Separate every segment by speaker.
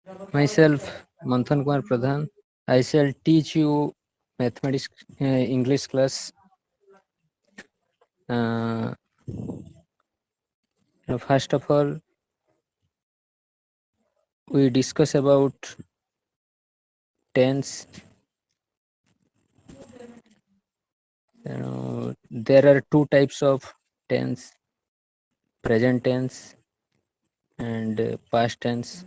Speaker 1: Myself, Manthan Kumar Pradhan. I shall teach you mathematics English class. First of all, we discuss about tense. There are two types of tense: present tense and past tense.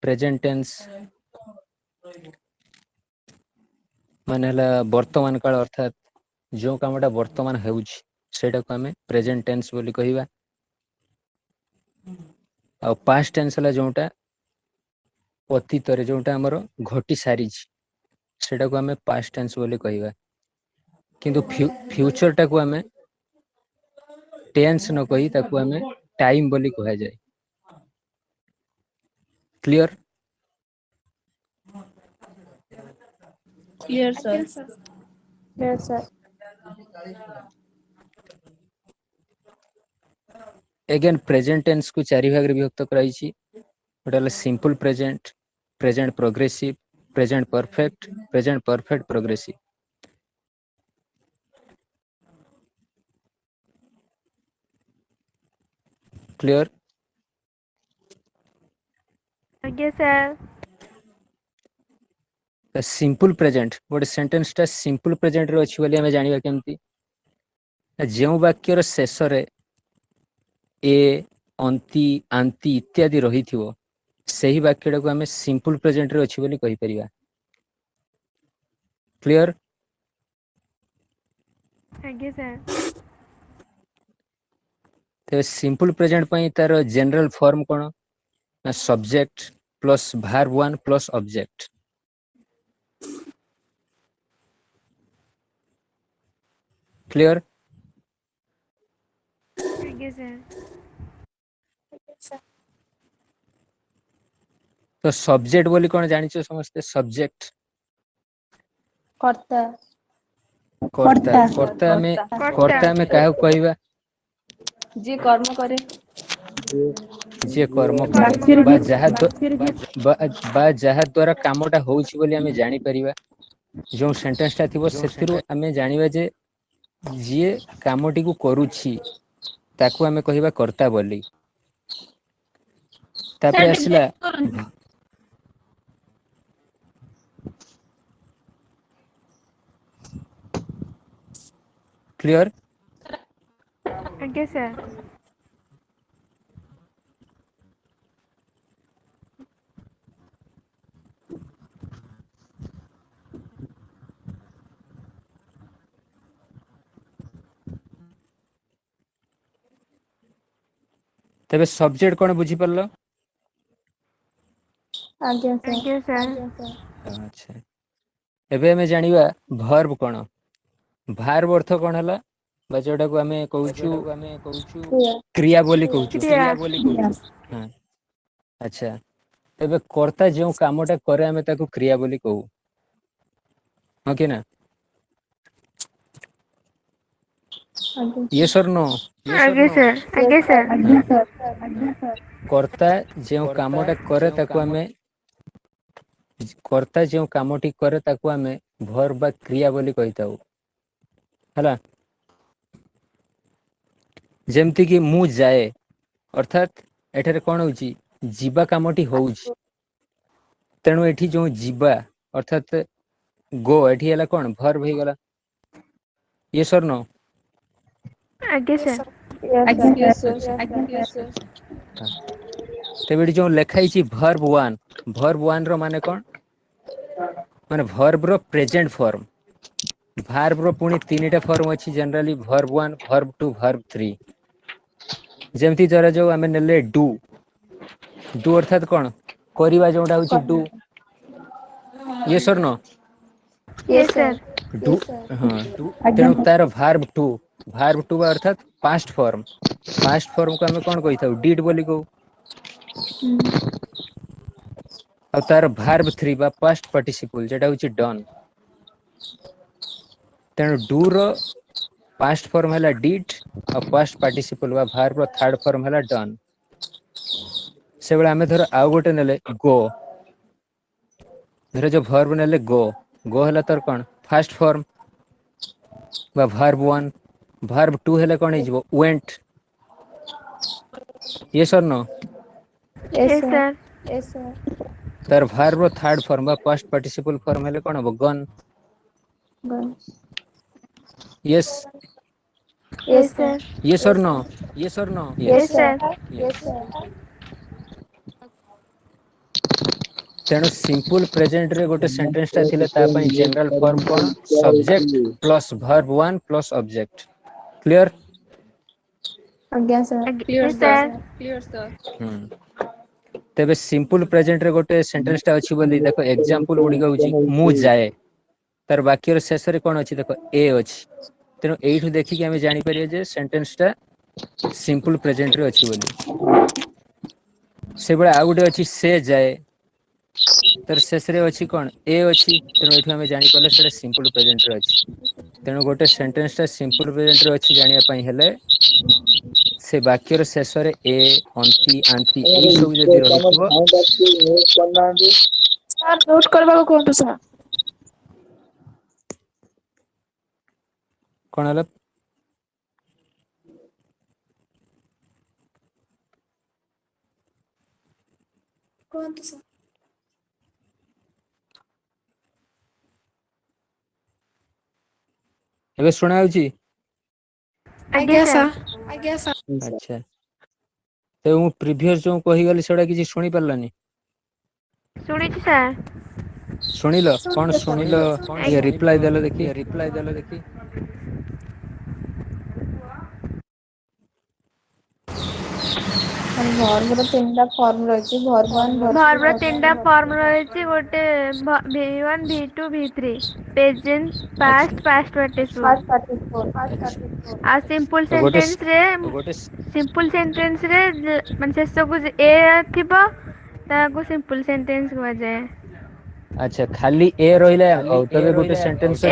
Speaker 1: Present tense ମାନେ ହେଲା ବର୍ତ୍ତମାନ କାଳ, ଅର୍ଥାତ୍ ଯେଉଁ କାମଟା ବର୍ତ୍ତମାନ ହେଉଛି ସେଇଟାକୁ ଆମେ ପ୍ରେଜେଣ୍ଟ ଟେନ୍ସ ବୋଲି କହିବା। ଆଉ ପାଷ୍ଟ ଟେନ୍ସ ହେଲା ଯେଉଁଟା ଅତୀତରେ, ଯେଉଁଟା ଆମର ଘଟି ସାରିଛି, ସେଇଟାକୁ ଆମେ ପାଷ୍ଟ ଟେନ୍ସ ବୋଲି କହିବା। କିନ୍ତୁ ଫ୍ୟୁଚରଟାକୁ ଆମେ ଟେନ୍ସ ନ କହି ତାକୁ ଆମେ ଟାଇମ୍ ବୋଲି କୁହାଯାଏ। Clear?
Speaker 2: Clear, sir.
Speaker 3: Clear, sir.
Speaker 1: Again, present tense को चारि भागरे विभक्त कराइछि। गोटे होला simple present, present progressive, present perfect, present perfect progressive. Clear?
Speaker 3: Yes, sir.
Speaker 1: Simple present, गोटे सेंटेंस टा सिंपल प्रेजेंट रे अछि बोली हमें जानिबा केमती? जेउ वाक्यर शेष रे ए, अंति, आंति इत्यादि रहिथिवो, सही वाक्यटा को हमें सिंपल प्रेजेंट रे अछि बोली कहि परिबा। क्लियर?
Speaker 3: Yes, sir.
Speaker 1: तो सिंपल प्रेजेंट पई तार जनरल फॉर्म कोन? ना subject plus verb one plus object. Clear?
Speaker 3: Yes, sir.
Speaker 1: तो सब्जेक्ट बोली कोन जानिछो समस्ते? सब्जेक्ट
Speaker 3: कर्ता।
Speaker 1: कर्ता। कर्ता में काहू कहबा?
Speaker 2: जे कर्म करे,
Speaker 1: जे कर्म करे
Speaker 3: कर्म
Speaker 1: बा जहा द्वारा कामटा होउछि बोली हमें जानि परिबा। जो सेंटेंस टा थिबो सेतिरु हमें जानिबा जे जे कामटी को करूछि ताकू हमें कहबा कर्ता बोली। तापरे आसिला क्लियर?
Speaker 3: Yes, sir.
Speaker 1: तबे सब्जेक्ट कोन बुझी परलो?
Speaker 3: Yes, sir.
Speaker 1: अच्छा, एबे हमें जानिबा वर्ब कोन? वर्ब अर्थ कोन हला? बा जोटा को हमें कहूछु क्रिया बोली कहूछु।
Speaker 3: क्रिया।
Speaker 1: हां, अच्छा, तबे कर्ता जो कामटा करे हमें ताकू क्रिया बोली कहू। हां कि ना? यस और no?
Speaker 3: Yes, sir. Yes, sir.
Speaker 1: कर्ता जो कामटा करे ताकू हमें कर्ता जो कामटी करे ताकू हमें वर्ब बा क्रिया बोली कहिताऊ। हला, जेमती कि मु जाए, अर्थात एठारे कोन होउची? जीवा कामटी होउची। तेणु एठी जो जीवा अर्थात गो, एठी हला कोन? वर्ब हे गला। यस और no?
Speaker 3: Yes, sir.
Speaker 2: yes, sir.
Speaker 1: तेबे एठी जो लेखा हिची वर्ब वन रो माने कोन? माने वर्ब रो प्रेजेंट फॉर्म। वर्ब रो पुनी तीनिटा फॉर्म अछि generally: verb one, verb two, verb three. जेमती जरा जो हमें नेले डू, डू अर्थात कोन? करिबा जोटा होची डू। यस और नो?
Speaker 3: Yes, sir.
Speaker 1: डू, हां, तेणु तार वर्ब टू अर्थात पास्ट फॉर्म। पास्ट फॉर्म को हमें कोन कहिताऊ? डिड बोली कहू। और तार वर्ब थ्री बा पास्ट पार्टिसिपल जेटा होची डन। तेणु डू रो पास्ट फॉर्म है डिड और पास्ट पार्टिसिपल वा वर्ब रो थर्ड फॉर्म है डन से बेला आमे धर आउ गोटे नेले गो धर जो वर्ब नेले गो गो है तर कौन फास्ट फॉर्म बा वर्ब 1 वर्ब 2 है कौन हो वेंट यस और no
Speaker 3: Yes, sir.
Speaker 2: Yes, sir.
Speaker 1: तर वर्ब रो थर्ड फॉर्म बा पास्ट पार्टिसिपल फॉर्म है कौन हो gone
Speaker 2: Gun.
Speaker 1: Yes
Speaker 2: Yes,
Speaker 3: Yes,
Speaker 2: sir.
Speaker 3: sir.
Speaker 1: Yes और नो यस और no
Speaker 3: Yes,
Speaker 2: Yes, sir.
Speaker 3: sir.
Speaker 2: Yes, sir.
Speaker 1: तेणु सिंपल प्रेजेंट रे गोटे सेंटेंस ता थिले ता पई जनरल फॉर्म कोन subject plus verb 1 plus object clear
Speaker 2: Again, sir.
Speaker 3: Yes, sir.
Speaker 2: Clear, sir.
Speaker 1: तेबे सिंपल प्रेजेंट रे गोटे सेंटेंस ता अछि बोली देखो एग्जांपल गुडी कहउची मु जाए तार वाक्य रे शेष रे कोन अछि देखो ए अछि तेणु एठु देखि कि हम जानि परिए जे सेंटेंस ता सिंपल प्रेजेंट रे अछि बोली से बडा आ गुडी अछि से जाए तर शेष रे अछि कोन ए अछि तेणु एठु हम जानि परले सेटा सिंपल प्रेजेंट रे अछि तेणु गोटे सेंटेंस ता सिंपल प्रेजेंट रे अछि जानिया पई हेले से वाक्य रे शेष रे ए अंति आंति एई सब जदी रहितबो
Speaker 2: Sir, note करबाको कोन sir?
Speaker 1: कोन हला
Speaker 2: कोन sir?
Speaker 1: एबे सुना होउची
Speaker 3: Again, sir.
Speaker 2: Again, sir.
Speaker 1: अच्छा तो मु प्रीवियस जो कहि गली सेडा किछि सुनि परलानी
Speaker 3: ଶୁଣିଛି ସାର୍
Speaker 1: सुनिलो कोन सुनिलो ये रिप्लाई देलो देखि
Speaker 2: Verb ର ତିନିଟା form ରହିଛି verb 1 verb 2
Speaker 3: ଭର୍ବର
Speaker 2: verb
Speaker 3: ତିନିଟା
Speaker 2: 3
Speaker 3: ଫର୍ମ ରହିଛି ଗୋଟେ V1 V2 V3 present past past participle
Speaker 2: first participle
Speaker 3: ଆଉ ସିମ୍ପଲ
Speaker 1: तो गोटे
Speaker 3: ସେଣ୍ଟେନ୍ସରେ ମାନେ ଶେଷକୁ ଏ ଥିବ ତାହାକୁ ସିମ୍ପଲ ସେଣ୍ଟେନ୍ସ କୁହାଯାଏ
Speaker 1: अच्छा खाली ए रहिला और तबे गोटे सेंटेंस
Speaker 3: ଏ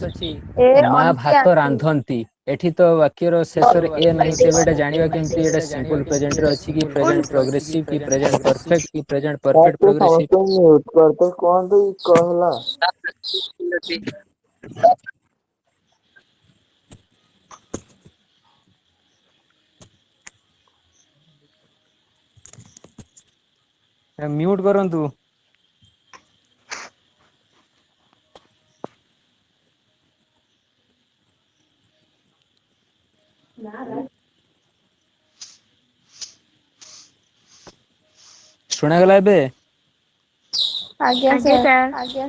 Speaker 1: अछि
Speaker 2: A
Speaker 1: मा
Speaker 2: onti
Speaker 1: भात
Speaker 2: anti
Speaker 1: रांधंती एठी तो वाक्य रो शेष रे ए नाही तेबेटा जानिबा केमती एटा सिंपल प्रेजेंट रे अछि कि प्रेजेंट प्रोग्रेसिव कि प्रेजेंट परफेक्ट कि प्रेजेंट परफेक्ट प्रोग्रेसिव
Speaker 4: म्यूट करते कौन तो कहला
Speaker 1: म्यूट करंतु सुना गला बे
Speaker 2: ଆଜ୍ଞା
Speaker 3: ଆଜ୍ଞା
Speaker 2: sir
Speaker 3: ସାର୍
Speaker 2: ଆଜ୍ଞା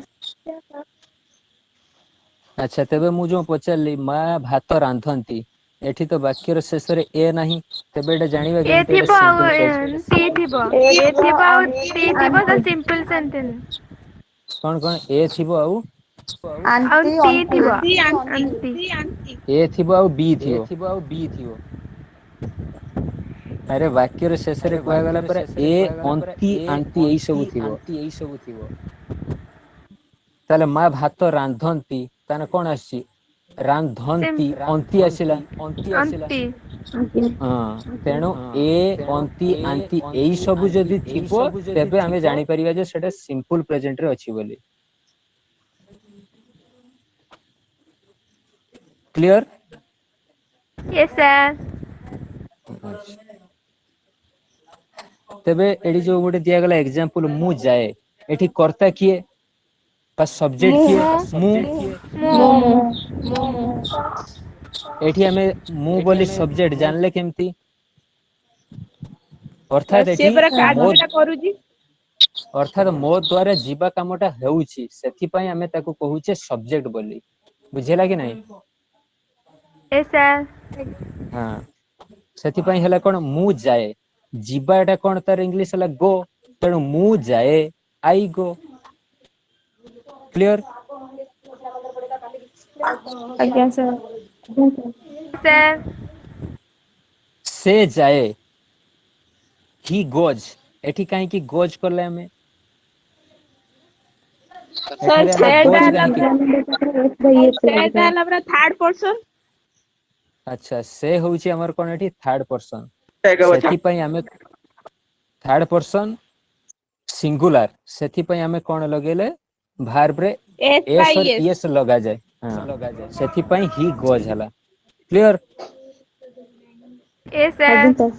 Speaker 1: अच्छा तेबे मु जो पचारली मा भात रांधंती एठी तो वाक्य रो शेष रे ए नाही तेबे एटा जानिबा
Speaker 3: ଏ
Speaker 1: केमती एटा
Speaker 3: ଥିବ ଆଉ
Speaker 1: सिंपल
Speaker 3: ଟି ଥିବ ଏ ଥିବ ଆଉ ଟି ଥିବ ତ ସିମ୍ପଲ ସେଣ୍ଟେନ୍ସ
Speaker 1: कोन ए थिबो ଆଉ
Speaker 3: ଆଉ
Speaker 2: ଆଣ୍ଟି
Speaker 3: ଟି
Speaker 2: ଅଣ୍ଟି
Speaker 3: ଥିବ
Speaker 2: ଅଣ୍ଟି
Speaker 1: ए थिबो ଆଉ बी थिबो अरे वाक्य रे शेष रे कहया गला पर ए अंति आंति एई सब थिबो ताले मा भात रांधंती ताने कोन आसी रांधंती अंति आसिला
Speaker 3: ଅଣ୍ଟି
Speaker 1: हां तेणु ए अंति आंति एई सब जदी थिबो तेबे हमें जानि परिबा जे सेटा सिंपल प्रेजेंट रे अछि बोली क्लियर
Speaker 3: यस ସାର୍
Speaker 1: तेबे एडी जो गोटे दिया गला एग्जांपल मु जाए एठी कर्ता किए बा सब्जेक्ट किए मु
Speaker 2: ମୁଁ
Speaker 1: एठी हमें मु बोली सब्जेक्ट जानले केमती अर्थात
Speaker 5: ସିଏ
Speaker 1: एठी
Speaker 5: ପରା
Speaker 1: मो
Speaker 5: କାର୍ଯ୍ୟଟା କରୁଛି
Speaker 1: अर्थात मो द्वारा जीवा कामटा हेउची सेथि पई हमें ताको कहूचे सब्जेक्ट बोली बुझेला कि नहीं
Speaker 3: यस ସାର୍
Speaker 1: हां सेथि पई हला कोन मु जाए जीवाटा कोन तार इंग्लिश हला गो तेणु मु जाए आई गो क्लियर
Speaker 2: ଆଜ୍ଞା sir
Speaker 3: ସାର୍
Speaker 1: से जाए ही गोज एठी काहे कि गोज करले हमें
Speaker 5: ସାର୍
Speaker 1: एठारे हमें
Speaker 5: ସେଟା
Speaker 1: गोज
Speaker 5: ହେଲା
Speaker 1: काहे कि
Speaker 5: ସେଟା ହେଲା ପୁରା ଥାର୍ଡ ପର୍ସନ
Speaker 1: अच्छा से होउची हमर कोन एठी थर्ड पर्सन सेथि पई हमें थर्ड पर्सन सिंगुलर सेथि पई हमें कोन लगेले वर्ब रे एस और एस लगा जाए हां सेथि पई ही गोज हला क्लियर
Speaker 3: ए सर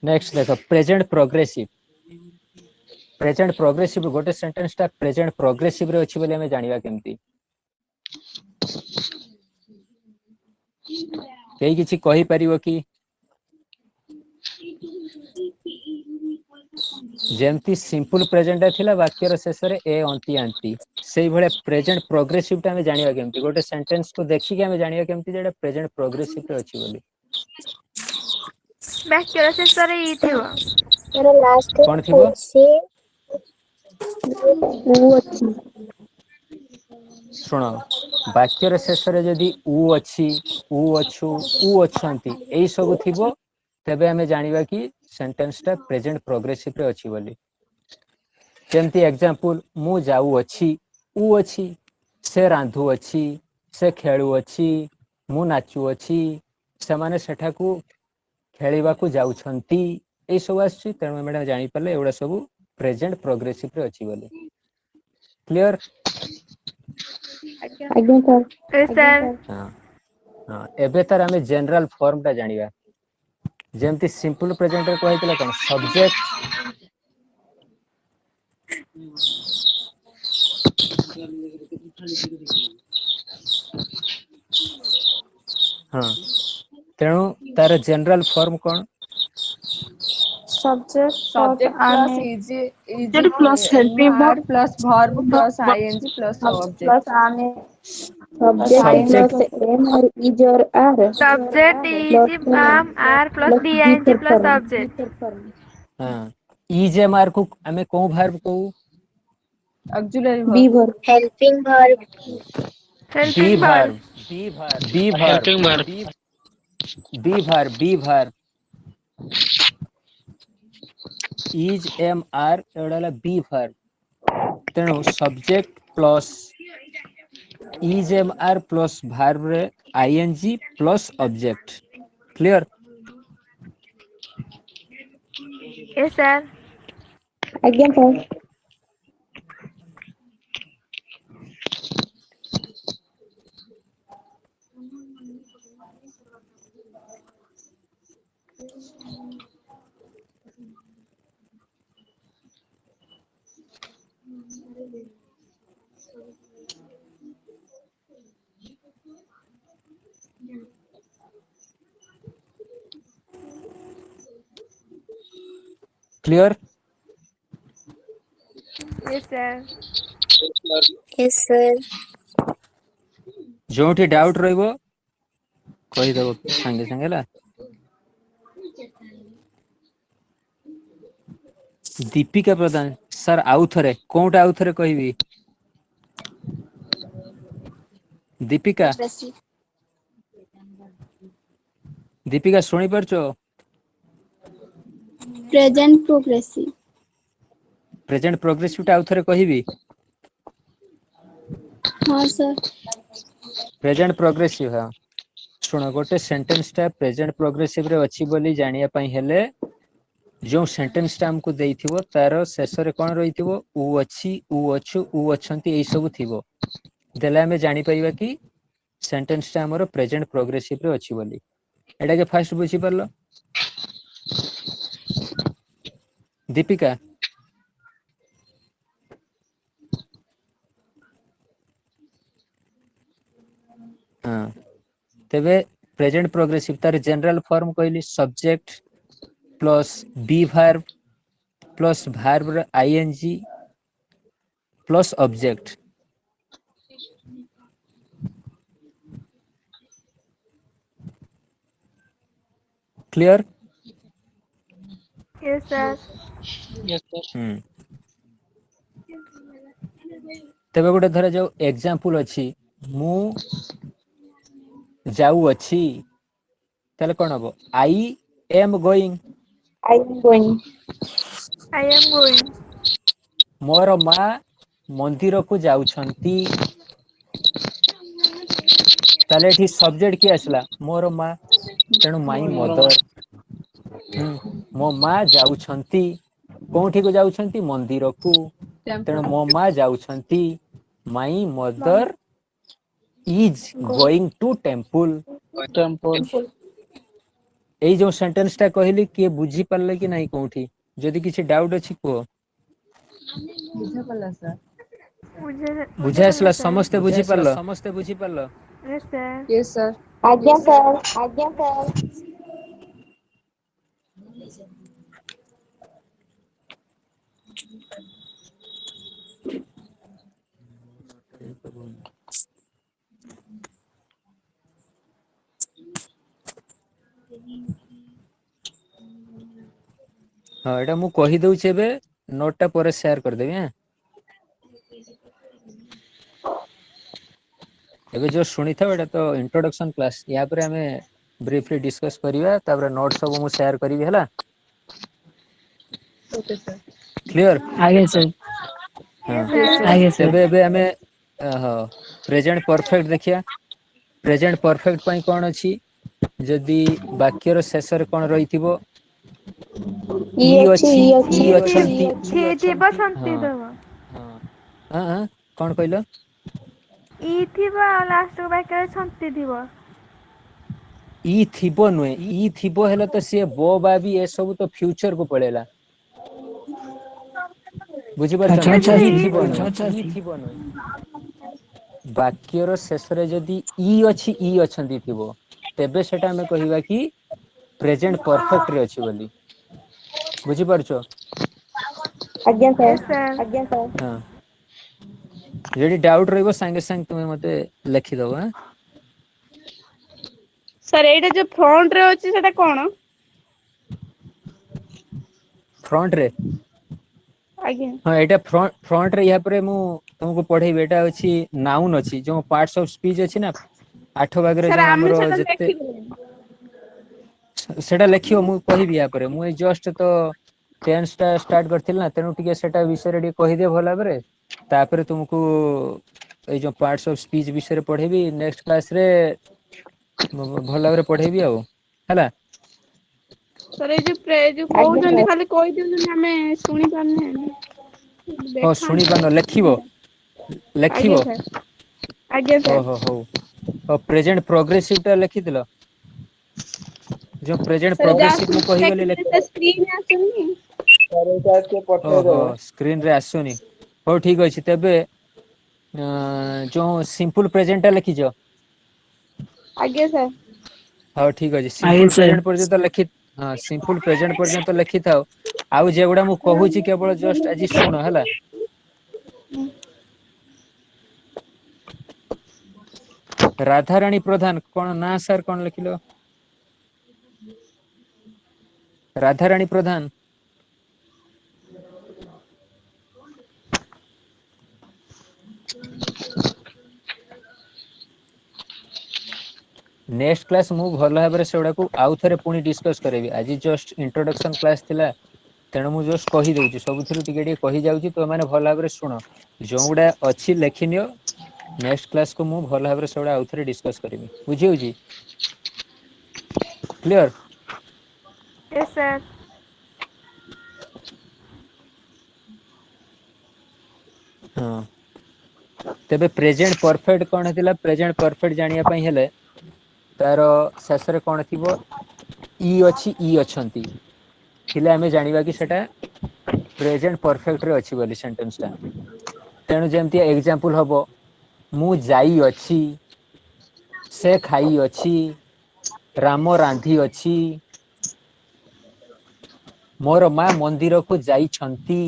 Speaker 1: नेक्स्ट देखो प्रेजेंट प्रोग्रेसिव गोटे सेंटेंस टा प्रेजेंट प्रोग्रेसिव रे अछि बोले हमें जानिबा केमती केही किछि कहि परिबो कि जेमती सिंपल प्रेजेंट थिला वाक्यर शेष रे ए अंति आंती सेही भले प्रेजेंट प्रोग्रेसिव टा हमें जानिबा केमती गोटे सेंटेंस को देखि के हमें जानिबा केमती जेटा प्रेजेंट प्रोग्रेसिव रे अछि बोली
Speaker 3: वाक्यर शेष रे ई थिबो
Speaker 5: मेरा लास्ट
Speaker 1: कोन थिबो
Speaker 5: से ऊ अछि
Speaker 1: सुनो वाक्यर शेष रे यदि ऊ अछि ऊ अछु ऊ अछंती एई सब थिबो तबे हमें जानिबा कि सेंटेंस टा प्रेजेंट प्रोग्रेसिव रे अछि बोली जेमती एग्जांपल मु जाऊ अछि ऊ अछि से रांधु अछि से खेळु अछि मु नाचु अछि ସେମାନେ ସେଠାକୁ ଖେଳିବାକୁ ଯାଉଛନ୍ତି ଏଇ ସବୁ ଆସୁଛି ତେଣୁ ଆମେ ଜାଣି ପାରିଲେ ଏଗୁଡ଼ା ସବୁ ପ୍ରେଜେଣ୍ଟ ପ୍ରୋଗ୍ରେସିଭ ରେ ଅଛି ବୋଲି କ୍ଲିୟର
Speaker 5: आज्ञा सर
Speaker 3: ए सर
Speaker 1: ହଁ ଏବେ ତାର ଆମେ ଜେନେରାଲ ଫର୍ମ ଟା ଜାଣିବା ଯେମିତି ସିମ୍ପଲ ପ୍ରେଜେଣ୍ଟ ରେ କୁହାଯାଇଥିଲା କଣ ସବଜେକ୍ଟ ହଁ ତେଣୁ ତାର ଜେନେରାଲ ଫର୍ମ କଣ
Speaker 2: subject plus is
Speaker 5: plus helping
Speaker 2: var plus verb plus ing plus
Speaker 5: plus
Speaker 2: object
Speaker 5: आने subject
Speaker 1: subject
Speaker 5: plus am or is or are
Speaker 3: subject is are plus
Speaker 5: plus be
Speaker 3: B I N G
Speaker 5: for
Speaker 3: plus
Speaker 5: form
Speaker 3: subject
Speaker 1: हाँ is am are को हमें कौन verb कहू
Speaker 2: auxiliary
Speaker 5: be
Speaker 2: verb
Speaker 5: for helping verb
Speaker 1: be
Speaker 3: helping
Speaker 1: verb
Speaker 3: verb
Speaker 1: be verb be verb be verb is am are एवढा B verb तेणु subject plus is am are plus verb रे I N G plus object clear
Speaker 3: yes sir
Speaker 5: आज्ञा sir
Speaker 1: clear
Speaker 3: yes sir
Speaker 5: yes sir
Speaker 1: जोठी doubt रहइबो कहि देबो संगे संगे ला दीपिका प्रधान सर आउ थरे कोउटा आउ थरे कहबी दीपिका दीपिका सुनी परछो
Speaker 5: प्रेजेंट प्रोग्रेसिव
Speaker 1: प्रेजेंट प्रोग्रेसिव टा आउ थरे कहबी
Speaker 5: हां सर
Speaker 1: प्रेजेंट प्रोग्रेसिव हां सुनो गोटे सेंटेंस टा प्रेजेंट प्रोग्रेसिव रे अछि बोली जानिया पई हेले जो सेंटेंस टा हमको देइथिबो तार शेष रे कोन रहिथिबो उ अछि उ अछु उ अछंती एई सब थिबो देले हमें जानि परिबा कि सेंटेंस टा हमर प्रेजेंट प्रोग्रेसिव रे अछि बोली एटा के फर्स्ट बुझी परलो दीपिका हां तेबे प्रेजेंट प्रोग्रेसिव तार जनरल फॉर्म कहली subject plus be verb plus verb रे I N G plus object clear?
Speaker 3: Yes, sir.
Speaker 1: तेबे गोटे धरा जाऊ एग्जांपल अछि मु जाऊ अछि ताले कोन हबो I am going
Speaker 5: I am going.
Speaker 3: I am going.
Speaker 1: मोर मा मंदिर को जाउछंती ताले एठी सब्जेक्ट की आसला मोर मा तेणु माई मदर मो मा जाउछंती कोठी को जाउछंती मंदिर को तेणु मो मा जाउछंती my mother is going to temple
Speaker 4: temple
Speaker 1: एई जो सेंटेंस टा कहली किए बुझी पारले कि नहीं कोठी जदि किछि डाउट अछि को बुझा आसला समस्ते बुझी पारलो
Speaker 3: Yes, sir.
Speaker 2: Yes, sir.
Speaker 5: आज्ञा सर.
Speaker 1: हाँ एटा मु कहि दउछि एबे नोट टा पर शेयर कर देबी हैं एबे जो सुनी था एटा तो इंट्रोडक्शन क्लास या पर हमें ब्रीफली डिस्कस करिवा तापर नोट सब मु शेयर करिवि हला
Speaker 2: Okay, sir.
Speaker 1: क्लियर
Speaker 6: आगे sir
Speaker 3: Yes,
Speaker 2: Yes,
Speaker 3: sir.
Speaker 2: sir.
Speaker 6: आगे सर
Speaker 1: तेबे एबे हमें प्रेजेंट परफेक्ट देखिया प्रेजेंट परफेक्ट पई कोन अछि जदि वाक्यर शेष रे कोन रहिथिबो ई अछि ई अछंती
Speaker 3: ଥିବ ସନ୍ତି
Speaker 1: हाँ
Speaker 3: ଥିବ
Speaker 1: हाँ हाँ कोन कहलो
Speaker 3: ଇ ଥିବ ଆଉ ଲାଷ୍ଟ ବାକ୍ୟରେ ସନ୍ତି ଥିବ
Speaker 1: ଇ थिबो नुए ଇ थिबो हेले तो से बो बाबी ए सब तो फ्यूचर को पळेला बुझी परछ
Speaker 6: अच्छा
Speaker 1: ना
Speaker 6: अच्छा
Speaker 1: इ
Speaker 6: सी
Speaker 1: थिबो
Speaker 6: अच्छा
Speaker 1: नुए
Speaker 6: सी
Speaker 1: वाक्यर शेष रे जदि इ अछि इ अछंती थिबो तेबे सेटा हमें कहिबा कि प्रेजेंट परफेक्ट रे अछि बोली बुझी परछ
Speaker 5: आज्ञा
Speaker 3: Yes,
Speaker 5: सर.
Speaker 3: sir.
Speaker 1: हां जदि डाउट रहइबो संगे संग तुमे मते लिखि दबो हैं
Speaker 7: सर एटा जो फ्रंट रे अछि सेटा कोन
Speaker 1: फ्रंट रे
Speaker 7: आज्ञा
Speaker 1: हाँ एटा फ्रंट रे या परे मु तुमको पढेबे एटा अछि नाउन अछि जो पार्ट्स ऑफ स्पीच अछि ना 8 भाग रे
Speaker 7: सर
Speaker 1: जो
Speaker 7: आमे
Speaker 1: हमरो
Speaker 7: सेटा
Speaker 1: जते
Speaker 7: देखिबो
Speaker 1: सेटा लेखियो मु कहिबि या परे मु जस्ट तो टेंस टा स्टार्ट करथिल ना तेनु टिके सेटा विषय रे कहि दे भला बरे तापर तुमको ए जो पार्ट्स ऑफ स्पीच विषय रे पढेबी नेक्स्ट क्लास रे भला बरे पढेबी आ हला
Speaker 7: सर ए जो कहउछन्ती खाली कहि दिउछन्ती हमें सुनि पारने
Speaker 1: ओ सुनि पानो लेखिबो
Speaker 7: आज्ञा
Speaker 1: लेखिबो
Speaker 7: सर आज्ञा सर
Speaker 1: ओहो हो और प्रेजेंट प्रोग्रेसिव टा लेखिदिलो जो प्रेजेंट
Speaker 7: सर जा
Speaker 1: प्रोग्रेसिव मु कहि गली
Speaker 7: देखिते से स्क्रीन आସୁନି
Speaker 4: सर एटा के पठेइ
Speaker 1: ओहो
Speaker 4: देबे
Speaker 1: स्क्रीन रे आसुनी हो ठीक अछि तेबे जो सिंपल प्रेजेंट टा लिखिजो
Speaker 7: आज्ञा सर
Speaker 1: हाँ ठीक अछि
Speaker 6: आगे
Speaker 1: सिंपल
Speaker 6: सर
Speaker 1: प्रेजेंट पर्यंत लिखि हाँ सिंपल प्रेजेंट पर्यंत लिखि थाओ आउ जेगुडा मु कहूची केवल जस्ट आज सुन हला राधारानी प्रधान कोन ना सर कोन लिखिलो राधारानी प्रधान नेक्स्ट क्लास मु भल भाबरे सेडा को आउ थरे पुनी डिस्कस करेबी आज जस्ट इंट्रोडक्शन क्लास थिला तेणु मु जस्ट कहि दउची सबुथिरु टिके टिके कहि जाउची तो माने भल भाबरे सुनो जोगुडा अछि लेखिनियो नेक्स्ट क्लास को मु भल भाबरे सेडा आउ थरे डिस्कस करेबी बुझी होची क्लियर
Speaker 3: Yes, sir.
Speaker 1: हाँ तेबे प्रेजेंट परफेक्ट कोन हेतिला प्रेजेंट परफेक्ट जानिया पई हेले तारो शेष रे कोन थिबो ई अछि ई अछंती थिले हमें जानिबा कि सेटा प्रेजेंट परफेक्ट रे अछि बोली सेंटेंस टा तेणु जेमति एग्जांपल हबो मु जाई अछि से खाई अछि राम रान्धी अछि मोर मा मंदिर को जाइछंती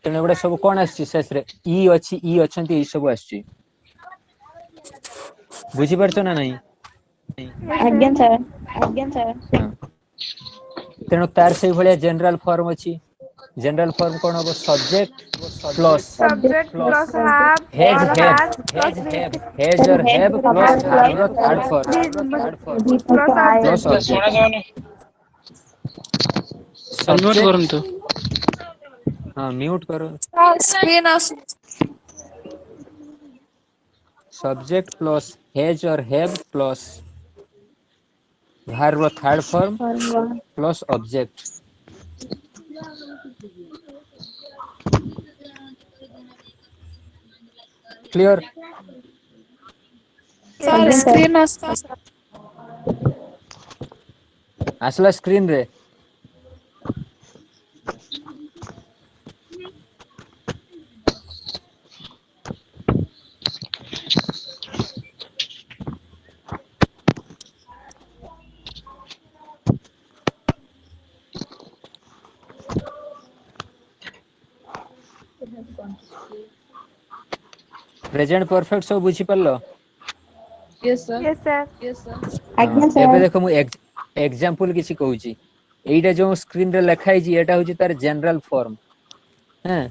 Speaker 1: तेणु एगुडा सब कोन आछि शेष रे ई अछि ई अछंती ई सब आछि बुझी परछ ना नहीं
Speaker 3: Yes, sir.
Speaker 5: आज्ञा सर.
Speaker 1: हाँ तेणु तार से भलिया जनरल फॉर्म अछि जनरल फॉर्म कोन हो subject plus
Speaker 3: subject plus have
Speaker 1: has
Speaker 3: और
Speaker 1: हैव
Speaker 3: हैज प्लस
Speaker 1: हैज और हैव प्लस भार रो third form
Speaker 3: plus
Speaker 1: plus
Speaker 3: object
Speaker 1: object
Speaker 4: unmute
Speaker 1: subject
Speaker 4: करंतु
Speaker 1: हाँ म्यूट करो
Speaker 2: स्क्रीन
Speaker 1: सब्जेक्ट प्लस हैज और हैव प्लस भार रो third form plus object clear
Speaker 2: sir screen
Speaker 1: आसला screen रे present perfect सब बुझी परलो
Speaker 3: यस सर
Speaker 5: आज्ञा
Speaker 1: एबे
Speaker 5: सर
Speaker 1: देखो मु एग्जांपल किसी कहूची एटा जो स्क्रीन रे लिखाई छी एटा होची तार जनरल फॉर्म हैं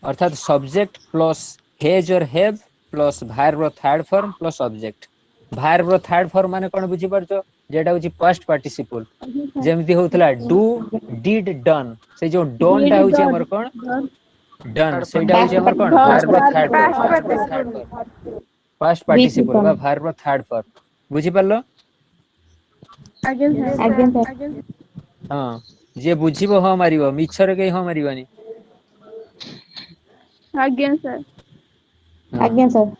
Speaker 1: अर्थात सब्जेक्ट प्लस हैज और हैव प्लस भार रो third form plus object verb रो थर्ड फॉर्म माने कोन बुझी परछो जेटा होची पास्ट पार्टिसिपल जेमति होतला डू डिड डन से जो डन टा होची हमर कोन डन सेटा होची हमर कोन भार रो third
Speaker 3: past
Speaker 1: form
Speaker 3: participle
Speaker 1: past participle बा भार रो थर्ड फॉर्म बुझी परलो
Speaker 5: आज्ञा सर
Speaker 1: हां जे बुझीबो ह मारिबो मिछरे के ह मारिबानी
Speaker 7: आज्ञा सर
Speaker 5: आज्ञा सर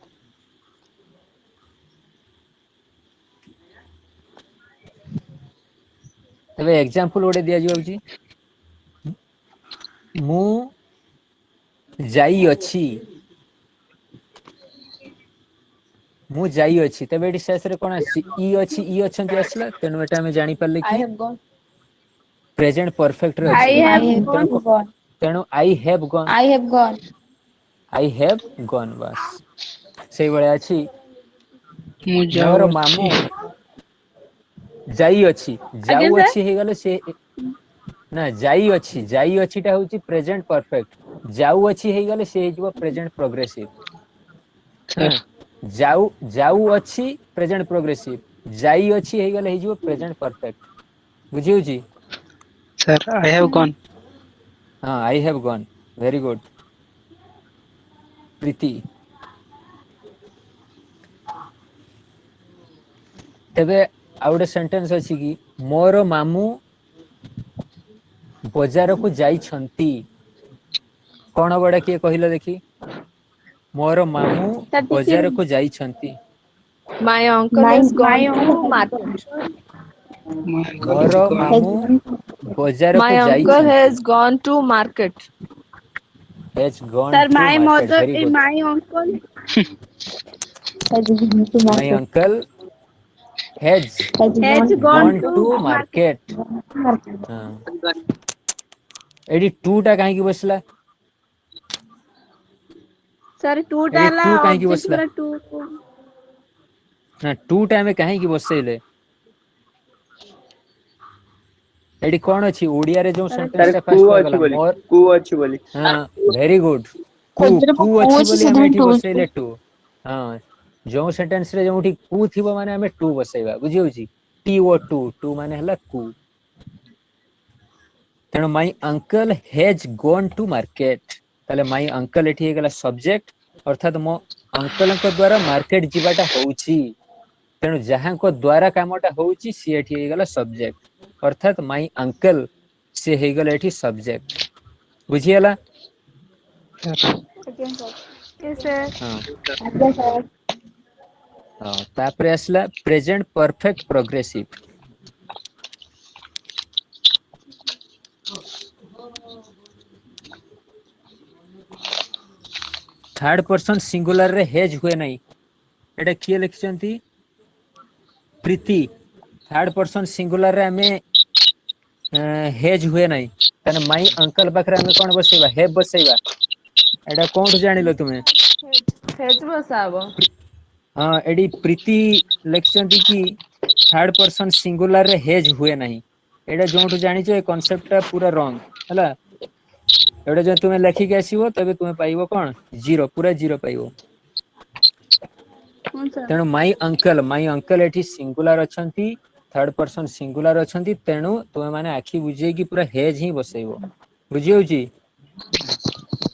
Speaker 1: तबे एग्जांपल ओडे दिया जाउची मु जाई अछि मु जाई अछि तबे एटी शेष रे कोन आसी ई अछि ई अछंती आसला तेनु एटा हम जानि परले कि प्रेजेंट परफेक्ट रे अछि तेनु I have gone I have gone बस सेही बळे अछि
Speaker 4: मु
Speaker 1: मोर
Speaker 4: जाऊ
Speaker 1: मामू
Speaker 4: अछि
Speaker 1: जाई अछि
Speaker 7: आज्ञा
Speaker 1: जाऊ
Speaker 7: सर
Speaker 1: अछि हे गले से ना जाई अछि टा होची प्रेजेंट परफेक्ट जाऊ अछि हे गले से हेजबो प्रेजेंट प्रोग्रेसिव
Speaker 4: सर
Speaker 1: जाऊ जाऊ अछि प्रेजेंट प्रोग्रेसिव जाई अछि हे गले हेजबो प्रेजेंट परफेक्ट बुझी होची
Speaker 4: सर आई हैव गॉन
Speaker 1: हां I have gone very good Preeti तेबे आ गोटे सेंटेंस अछि कि मोर मामू बजार को जाइछंती कोन बडा किए कहिलो देखि मोर मामू
Speaker 7: सर ଟିକେ
Speaker 1: बजार को जाइछंती
Speaker 2: My uncle has gone to market.
Speaker 4: My uncle
Speaker 1: मोर
Speaker 4: इज गॉन
Speaker 1: मामू बजार
Speaker 2: My
Speaker 1: को
Speaker 2: uncle
Speaker 1: जाइछंती
Speaker 2: has gone to market.
Speaker 1: Has gone
Speaker 7: sir
Speaker 1: to
Speaker 7: my
Speaker 1: market
Speaker 7: mother
Speaker 1: very
Speaker 7: a
Speaker 1: good
Speaker 7: my uncle
Speaker 1: my uncle has
Speaker 7: has gone
Speaker 1: gone
Speaker 7: to
Speaker 1: to
Speaker 7: market
Speaker 1: market हां एडी टू टा काहे की बसला
Speaker 7: सर टू
Speaker 1: एडी
Speaker 7: डाला
Speaker 1: टू काहे की
Speaker 7: ऑब्जेक्ट
Speaker 1: बसला
Speaker 7: पूरा टू
Speaker 1: ना टू टाइम काहे की बसैले एडी कोन अछि ओडिया रे जो सेंटेंस ता फर्स्ट कह गला मोर
Speaker 4: कु अछि बोली
Speaker 1: हां वेरी गुड कु अछि बोली हम एठी बसैले टू हां जो सेंटेंस रे जोठी कु थिबो माने हमें टू बसैबा बुझी होची टी ओ टू माने हला कु तेणु my uncle has gone to market ताले माई अंकल एठी गला सब्जेक्ट अर्थात मो अंकल द्वारा मार्केट जीवाटा होउची तेणु जहां को द्वारा कामटा होउची सी एठी गला सब्जेक्ट अर्थात माई अंकल से हे गला एठी सब्जेक्ट बुझियला
Speaker 3: यस सर
Speaker 1: हां हां तापरे आसला present perfect progressive third person singular रे हेज हुए नहीं एटा किए लिखिसंती प्रीति थर्ड पर्सन सिंगुलर रे हमें हेज हुए नहीं तने माई अंकल पाखरे हमें कोन बसैबा हेव बसैबा एटा कोंठु जानिलो तुमे
Speaker 2: Hedge बसाबो.
Speaker 1: हां एडी प्रीति लिखिसंती कि थर्ड पर्सन सिंगुलर रे हेज हुए नहीं एटा जोंठु जानिचो ए कांसेप्टटा पूरा रॉन्ग हला एटा जो तुमे लेखि के आसीबो तबे तुमे पाइबो कोन जीरो पूरा जीरो पाइबो
Speaker 7: हाँ सर
Speaker 1: तेणु माई अंकल एठी सिंगुलर अछंती थर्ड पर्सन सिंगुलर अछंती तेणु तुमे माने आखी बुझे की पूरा हेज ही बसैबो बुझी होउची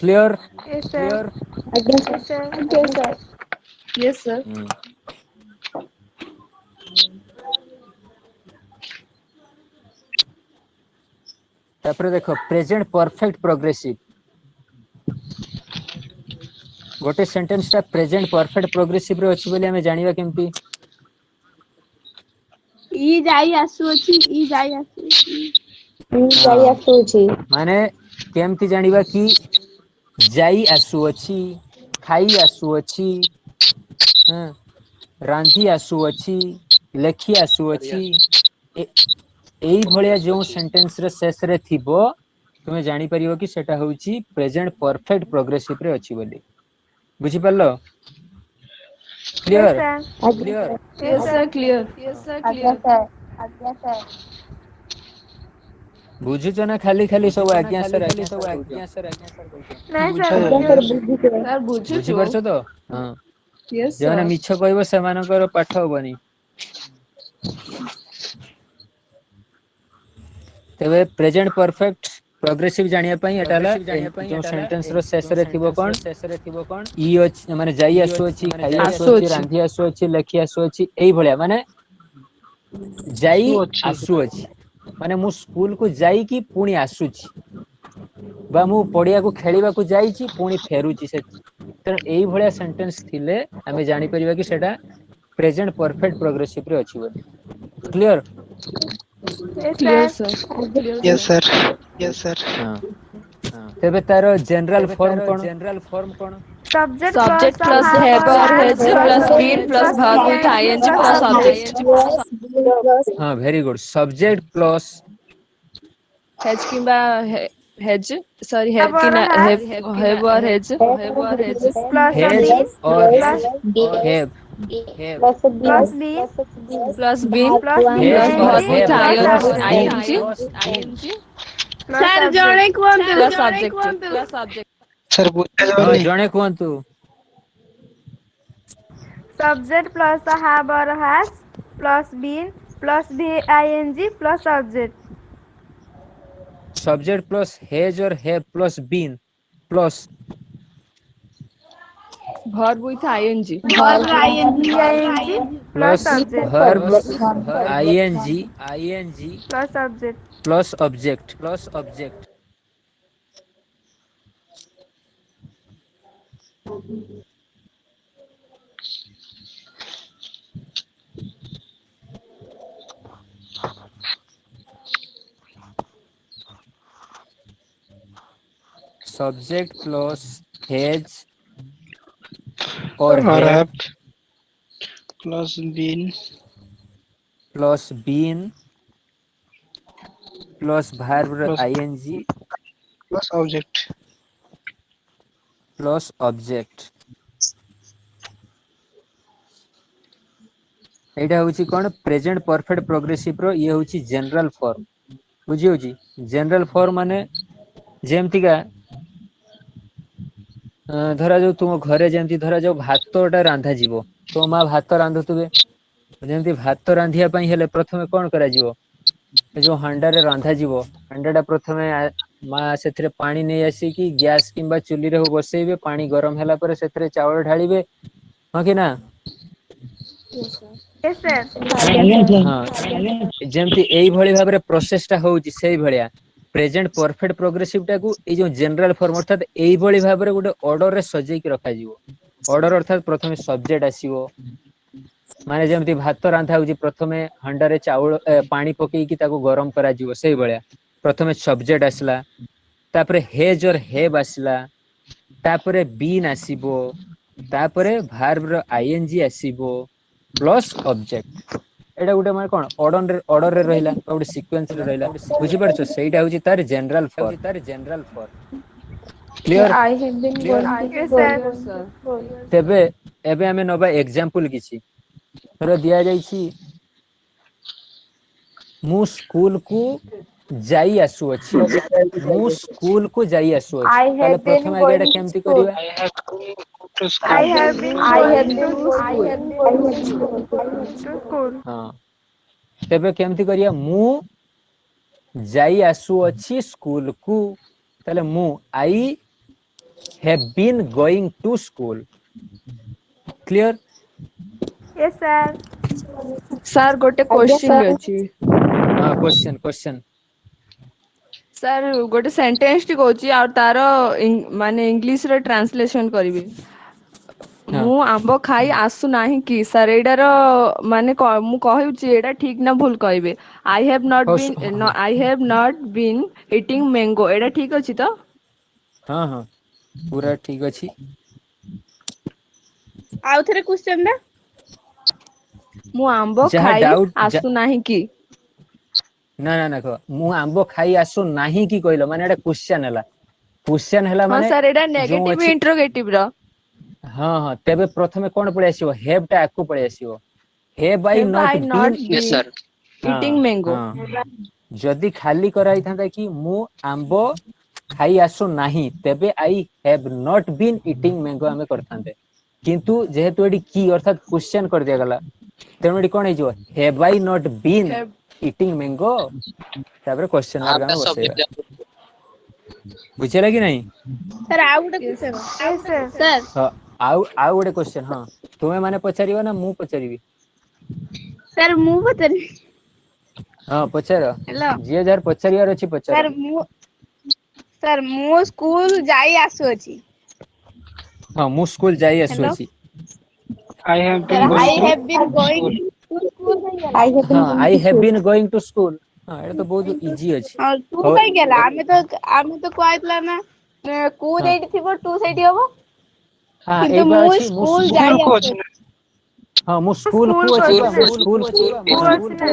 Speaker 1: क्लियर
Speaker 3: Yes, sir.
Speaker 5: ଆଜ୍ଞା ସାର୍
Speaker 3: Yes, sir.
Speaker 2: ଆଜ୍ଞା ସାର୍
Speaker 6: Yes, sir.
Speaker 1: तापर देखो प्रेजेंट परफेक्ट प्रोग्रेसिव गोटे सेंटेंस टा प्रेजेंट परफेक्ट प्रोग्रेसिव रे अछि बोली हमें जानिबा केमती
Speaker 7: ଇ ଯାଇ ଆସୁଅଛି ଇ ଯାଇ ଆସୁଅଛି
Speaker 5: ମୁଁ ଯାଇ ଆସୁଛି
Speaker 1: माने केमती जानिबा की जाई आसु अछि खाई आसु अछि हां रांधी आसु अछि लेखि आसु अछि एई भलिया जो सेंटेंस रे शेष रे थिबो तुमे जानि परिबो कि सेटा होउची प्रेजेंट परफेक्ट प्रोग्रेसिव रे अछि बोली बुझी परलो
Speaker 3: Yes,
Speaker 1: क्लियर
Speaker 3: sir.
Speaker 5: ଆଜ୍ଞା sir
Speaker 6: Yes, sir. Clear. Yes, sir.
Speaker 5: ଆଜ୍ଞା
Speaker 6: Clear.
Speaker 5: ସାର୍
Speaker 1: बुझुचो ना खाली खाली सब आज्ञा सर
Speaker 3: Nice, sir.
Speaker 5: ଆଜ୍ଞା ସାର୍ ବୁଝିଛେ
Speaker 6: Sir,
Speaker 1: बुझी
Speaker 6: ବୁଝୁଛୁ.
Speaker 1: परछो तो हां
Speaker 6: Yes,
Speaker 1: जे माने
Speaker 6: sir.
Speaker 1: मिछ कहबो सेमानकर पाठ होबनी तेबे प्रेजेंट परफेक्ट प्रोग्रेसिव जानिया पई एटा हला जो सेंटेंस रो शेष रे थिबो कोन ई अछि माने जाई आसु अछि खाई आसु अछि
Speaker 6: ଆସୁଅଛି.
Speaker 1: रांधी आसु अछि लेखि आसु अछि एई भलिया माने जाई आसु अछि माने मु स्कूल को जाई कि पुणी आसुछि बा मु पडिया को खेलिबा को जाईची पुणी फेरुची से त एई भलिया सेंटेंस थिले हमें जानि परिबा कि सेटा प्रेजेंट परफेक्ट प्रोग्रेसिव रे अछि बोली clear
Speaker 3: Yes,
Speaker 6: Clear,
Speaker 3: sir.
Speaker 6: sir.
Speaker 4: Yes, sir.
Speaker 1: हां तेबे तारो general form cone
Speaker 3: Subject plus
Speaker 6: Subject
Speaker 3: the
Speaker 6: plus
Speaker 3: have
Speaker 6: have
Speaker 3: or
Speaker 6: or
Speaker 3: has
Speaker 6: has
Speaker 3: plus
Speaker 6: plus been
Speaker 3: been
Speaker 6: plus
Speaker 3: plus
Speaker 6: verb with
Speaker 3: ing
Speaker 6: ing
Speaker 3: plus
Speaker 6: plus
Speaker 3: subject.
Speaker 6: object.
Speaker 1: हां very good subject plus
Speaker 6: Has किंबा hedge. Sorry, have
Speaker 3: Have or
Speaker 6: किना
Speaker 3: has
Speaker 6: have or hedge.
Speaker 3: plus the
Speaker 1: has
Speaker 3: been
Speaker 1: और
Speaker 3: plus
Speaker 1: have
Speaker 5: plus
Speaker 3: plus
Speaker 5: been
Speaker 3: been
Speaker 6: Plus been
Speaker 3: plus
Speaker 1: has
Speaker 6: plus
Speaker 1: और
Speaker 6: verb
Speaker 3: bing
Speaker 6: with
Speaker 1: have
Speaker 3: plus
Speaker 1: plus
Speaker 3: subject
Speaker 1: been
Speaker 6: ing
Speaker 3: plus
Speaker 7: sir
Speaker 3: subject.
Speaker 7: ଜଣେ କୁହନ୍ତୁ
Speaker 6: plus subject.
Speaker 4: Sir, ବୁଝା
Speaker 1: हां
Speaker 4: ଯାଉନି
Speaker 1: जणे कोंतु
Speaker 3: Subject plus the have or has plus been plus ing plus subject.
Speaker 1: Subject plus has or have plus been plus
Speaker 6: Verb with ing.
Speaker 7: Verb
Speaker 3: ing plus
Speaker 1: plus
Speaker 3: subject
Speaker 1: verb I N G
Speaker 3: plus subject.
Speaker 1: Plus object subject plus has or
Speaker 4: or
Speaker 1: have
Speaker 4: have plus been
Speaker 1: plus been plus verb
Speaker 4: plus
Speaker 1: I N G
Speaker 4: object.
Speaker 1: Plus object एटा होची कोन present perfect progressive रो ये होची general form बुझी होची general form माने जेमतिका धरा जो तुम घरे जेमति धरा जो भातटा रांधा जीवो तो मां भात रांधुतबे जेमति भात रांधिया पई हेले प्रथमे कोन करा जीवो जो हांडा रे रांधा जीवो हांडाटा प्रथमे मां सेथिरे पानी नै आसी कि गैस किंबा चुली रे बसैबे पानी गरम हैला पर सेथिरे चावल ढालिबे हां कि ना
Speaker 3: Yes, sir.
Speaker 1: हां जेमति एई भଳି भाबरे प्रोसेस टा होउची सेई भलिया प्रेजेंट परफेक्ट प्रोग्रेसिव टा को ए जो जनरल फॉर्म अर्थात एई भଳି भाबरे गुटे ऑर्डर रे सजेई कि रखा जीवो ऑर्डर अर्थात प्रथमे सब्जेक्ट आसीबो माने जेमति भात रांधा होउची प्रथमे हांडा रे चावल पानी पकेई कि ताको गरम करा जीवो सेई भलिया प्रथमे सब्जेक्ट आसला तापरे हेज और हैव आसला तापरे बीन आसीबो तापरे वर्ब रो आईएनजी आसीबो प्लस ऑब्जेक्ट एटा गुटे माने कोन ऑर्डर रे रहिला गुटे सीक्वेंस रे रहिला बुझी परछो सेईटा होउची तार general form clear
Speaker 2: I have been going to
Speaker 3: Yes,
Speaker 2: school.
Speaker 3: sir.
Speaker 6: Clear, sir.
Speaker 1: तेबे एबे हमें नबा एग्जांपल किछि धर दिया जाईछि मु स्कूल को जाई आसु अछि मु स्कूल को जाई आसु अछि
Speaker 2: I
Speaker 1: ताले
Speaker 2: have been
Speaker 1: प्रथम आगे एटा
Speaker 2: going to
Speaker 1: केमति
Speaker 2: school.
Speaker 1: करिवा
Speaker 4: I have to go to
Speaker 3: I
Speaker 4: school.
Speaker 3: have been
Speaker 2: I have
Speaker 3: going
Speaker 2: been
Speaker 3: to school.
Speaker 2: going to school.
Speaker 3: To school.
Speaker 1: हां तेबे केमति करिया मु जाई आसु अछि स्कूल को ताले मु I have been going to school clear
Speaker 3: Yes, sir.
Speaker 6: Sir ଗୋଟେ
Speaker 5: ଆଜ୍ଞା
Speaker 6: କ୍ୱେଶ୍ଚିନ୍
Speaker 5: ସାର୍।
Speaker 6: ଅଛି
Speaker 1: हां क्वेश्चन
Speaker 6: ସାର୍ ଗୋଟେ ସେଣ୍ଟେନ୍ସ ଟି କହୁଛି ଆଉ ତାର ମାନେ ଇଂଲିଶ ରେ ଟ୍ରାନ୍ସଲେସନ କରିବି
Speaker 1: ହଁ
Speaker 6: ମୁଁ ଆମ୍ବ ଖାଇ ଆସୁ ନାହିଁ କି ସାର୍ ଏଇଟାର ମାନେ ମୁଁ କହୁଛି ଏଇଟା ଠିକ ନା ଭୁଲ କହିବେ ଆଇ ହ୍ୟାଭ୍
Speaker 1: ହଉ
Speaker 6: ନଟ୍ ବିନ୍ ଇଟିଂ ମ୍ୟାଙ୍ଗୋ ଏଇଟା ଠିକ ଅଛି ତ
Speaker 1: ହଁ ହଁ पूरा ठीक अछि
Speaker 7: ଆଉ ଥରେ କ୍ୱେଶ୍ଚନ ଟା
Speaker 6: ମୁଁ ଆମ୍ବ
Speaker 1: ଯାହା
Speaker 6: ଖାଇ
Speaker 1: डाउट
Speaker 6: ଆସୁ ନାହିଁ କି
Speaker 1: ନା ନା ନା କହ ମୁଁ ଆମ୍ବ ଖାଇ ଆସୁ ନାହିଁ କି କହିଲ ମାନେ ଏଟା क्वेश्चन ହେଲା
Speaker 6: ହଁ
Speaker 1: ମାନେ
Speaker 6: ସାର୍ ଏଇଟା
Speaker 1: ଯୋଉ
Speaker 6: ନେଗେଟିଭ
Speaker 1: ଅଛି
Speaker 6: ଇଣ୍ଟ୍ରୋଗେଟିଭ ର
Speaker 1: ହଁ ହଁ ତେବେ ପ୍ରଥମେ କଣ ପଳେଇ ଆସିବ ହେଭ୍ ଟା ଆକୁ ପଳେଇ ଆସିବ have I
Speaker 6: have
Speaker 1: not
Speaker 6: I
Speaker 1: been
Speaker 6: not been eating mango
Speaker 1: ଯଦି ଖାଲି କରାଇଥାନ୍ତା କି ମୁଁ ଆମ୍ବ ଖାଇ ଆସୁ ନାହିଁ ତେବେ I have not been eating mango ଆମେ କରିଥାନ୍ତେ କିନ୍ତୁ ଯେହେତୁ ଏଠି କି ଅର୍ଥାତ क्वेश्चन कर दिया गला ତେଣୁ ଏଠି କଣ ହେଇଯିବ have I not been
Speaker 6: have
Speaker 1: eating mango ତାପରେ क्वेश्चन मार्क ଆମେ ବସେଇବା ବୁଝିଲା କି ନାହିଁ
Speaker 7: ସାର୍ ଆଉ ଗୋଟେ
Speaker 6: yes
Speaker 7: question
Speaker 3: Yes, sir.
Speaker 7: Sir
Speaker 1: ଆଉ ଗୋଟେ क्वेश्चन ହଁ ତୁମେ ମାନେ ପଚାରିବ ନା ମୁଁ ପଚାରିବି
Speaker 7: ସାର୍ ମୁଁ ପଚାରିବି
Speaker 1: ହଁ ପଚାର
Speaker 7: ହ୍ୟାଲୋ
Speaker 1: ଯିଏ ଯାହାର ପଚାରିବାର ଅଛି ପଚାର
Speaker 7: ସାର୍ ମୁଁ ସ୍କୁଲ ଯାଇ ଆସୁଅଛି
Speaker 1: ହଁ ମୁଁ ସ୍କୁଲ ଯାଇ
Speaker 7: ହ୍ୟାଲୋ
Speaker 1: ଆସୁଅଛି
Speaker 4: I have been
Speaker 7: sir
Speaker 4: going
Speaker 7: I
Speaker 4: to
Speaker 7: have been going
Speaker 4: school.
Speaker 7: To school
Speaker 5: I have
Speaker 1: ହଁ
Speaker 5: been going
Speaker 1: I
Speaker 5: to
Speaker 1: have
Speaker 5: school.
Speaker 1: Been going to school ହଁ ଏଟା ତ ବହୁତ ଇଜି ଅଛି
Speaker 7: ହଁ ଟୁ
Speaker 1: ହଉ
Speaker 7: କାହିଁକି ହେଲା ଆମେ ତ କୁହାଯାଇଥିଲା ନା କୁ
Speaker 1: ହଁ
Speaker 7: ଯେଇଠି ଥିବ ଟୁ ସେଇଠି ହବ
Speaker 1: ହଁ
Speaker 7: କିନ୍ତୁ
Speaker 1: ଏଇପା
Speaker 7: ମୁଁ
Speaker 1: ଅଛି
Speaker 7: ସ୍କୁଲ
Speaker 4: School
Speaker 7: ଯାଇ
Speaker 4: को
Speaker 7: ଆସୁଅଛି
Speaker 4: ଅଛି ନା
Speaker 1: ହଁ ମୁଁ ସ୍କୁଲ କୁ
Speaker 3: ସ୍କୁଲ କୁ
Speaker 1: ଅଛି
Speaker 3: ଅଛି
Speaker 1: ବା
Speaker 3: ନା
Speaker 1: ମୁଁ ସ୍କୁଲ
Speaker 3: କୁ ଅଛି ନା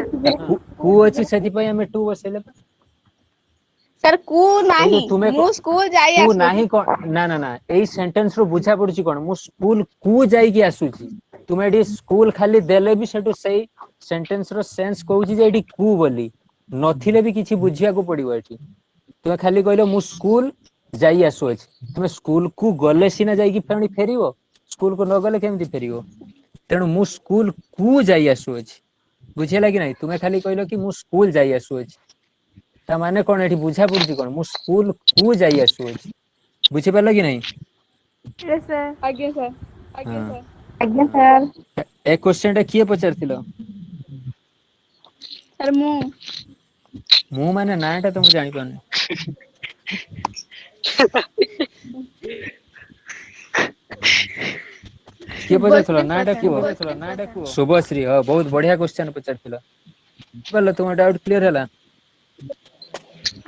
Speaker 1: କୁ ଅଛି ସେଥିପାଇଁ ଆମେ ଟୁ ବସେଇଲେ
Speaker 7: ସାର୍ କୁ
Speaker 1: ଏଇ
Speaker 7: ନାହିଁ
Speaker 1: ଯୋଉ ତୁମେ
Speaker 7: ମୁଁ ସ୍କୁଲ ଯାଇ
Speaker 1: କୁ
Speaker 7: ଆସୁଅଛି
Speaker 1: ନାହିଁ କଣ ନା ନା ନା ଏଇ ସେଣ୍ଟେନ୍ସ ରୁ ବୁଝା ପଡୁଛି କଣ ମୁଁ ସ୍କୁଲ କୁ ଯାଇକି ଆସୁଛି ତୁମେ ଏଠି ସ୍କୁଲ ଖାଲି ଦେଲେ ବି ସେଠୁ ସେଇ ସେଣ୍ଟେନ୍ସ ର ସେନ୍ସ କହୁଛି ଯେ ଏଠି କୁ ବୋଲି ନଥିଲେ ବି କିଛି ବୁଝିବାକୁ ପଡିବ ଏଠି ତୁମେ ଖାଲି କହିଲ ମୁଁ ସ୍କୁଲ ଯାଇ ଆସୁଅଛି ତୁମେ ସ୍କୁଲ କୁ ଗଲେ ସିନା ଯାଇକି ପୁଣି ଫେରିବ ସ୍କୁଲ କୁ ନ ଗଲେ କେମିତି ଫେରିବ ତେଣୁ ମୁଁ ସ୍କୁଲ କୁ ଯାଇ ଆସୁଅଛି ବୁଝିହେଲା କି ନାଇଁ ତୁମେ ଖାଲି କହିଲ କି ମୁଁ ସ୍କୁଲ ଯାଇ ଆସୁଅଛି ତା ମାନେ କଣ ଏଠି ବୁଝା ପଡୁଛି କଣ ମୁଁ ସ୍କୁଲ କୁ ଯାଇ ଆସୁଅଛି ବୁଝିପାରିଲ କି ନାଇଁ
Speaker 3: Yes, sir.
Speaker 7: ଆଜ୍ଞା ସାର୍
Speaker 1: ହଁ
Speaker 5: ଆଜ୍ଞା ସାର୍।
Speaker 1: ଏ କ୍वेଶ୍ଚନ ଟା କିଏ ପଚାରିଥିଲ
Speaker 7: ସାର୍
Speaker 1: ମୁଁ ମାନେ ନା ଟା ତ ମୁଁ ଜାଣିପାରୁନି କିଏ ପଚାରୁଥିଲା
Speaker 7: ଶୁଭଶ୍ରୀ
Speaker 1: ନା ଟା
Speaker 7: ପ୍ରଧାନ
Speaker 1: କୁହ ଶୁଭଶ୍ରୀ ହଁ ବହୁତ ବଢିଆ କ୍वेଶ୍ଚନ ପଚାରିଥିଲ ଭଲ ତୁମ ଡାଉଟ କ୍ଲିୟର ହେଲା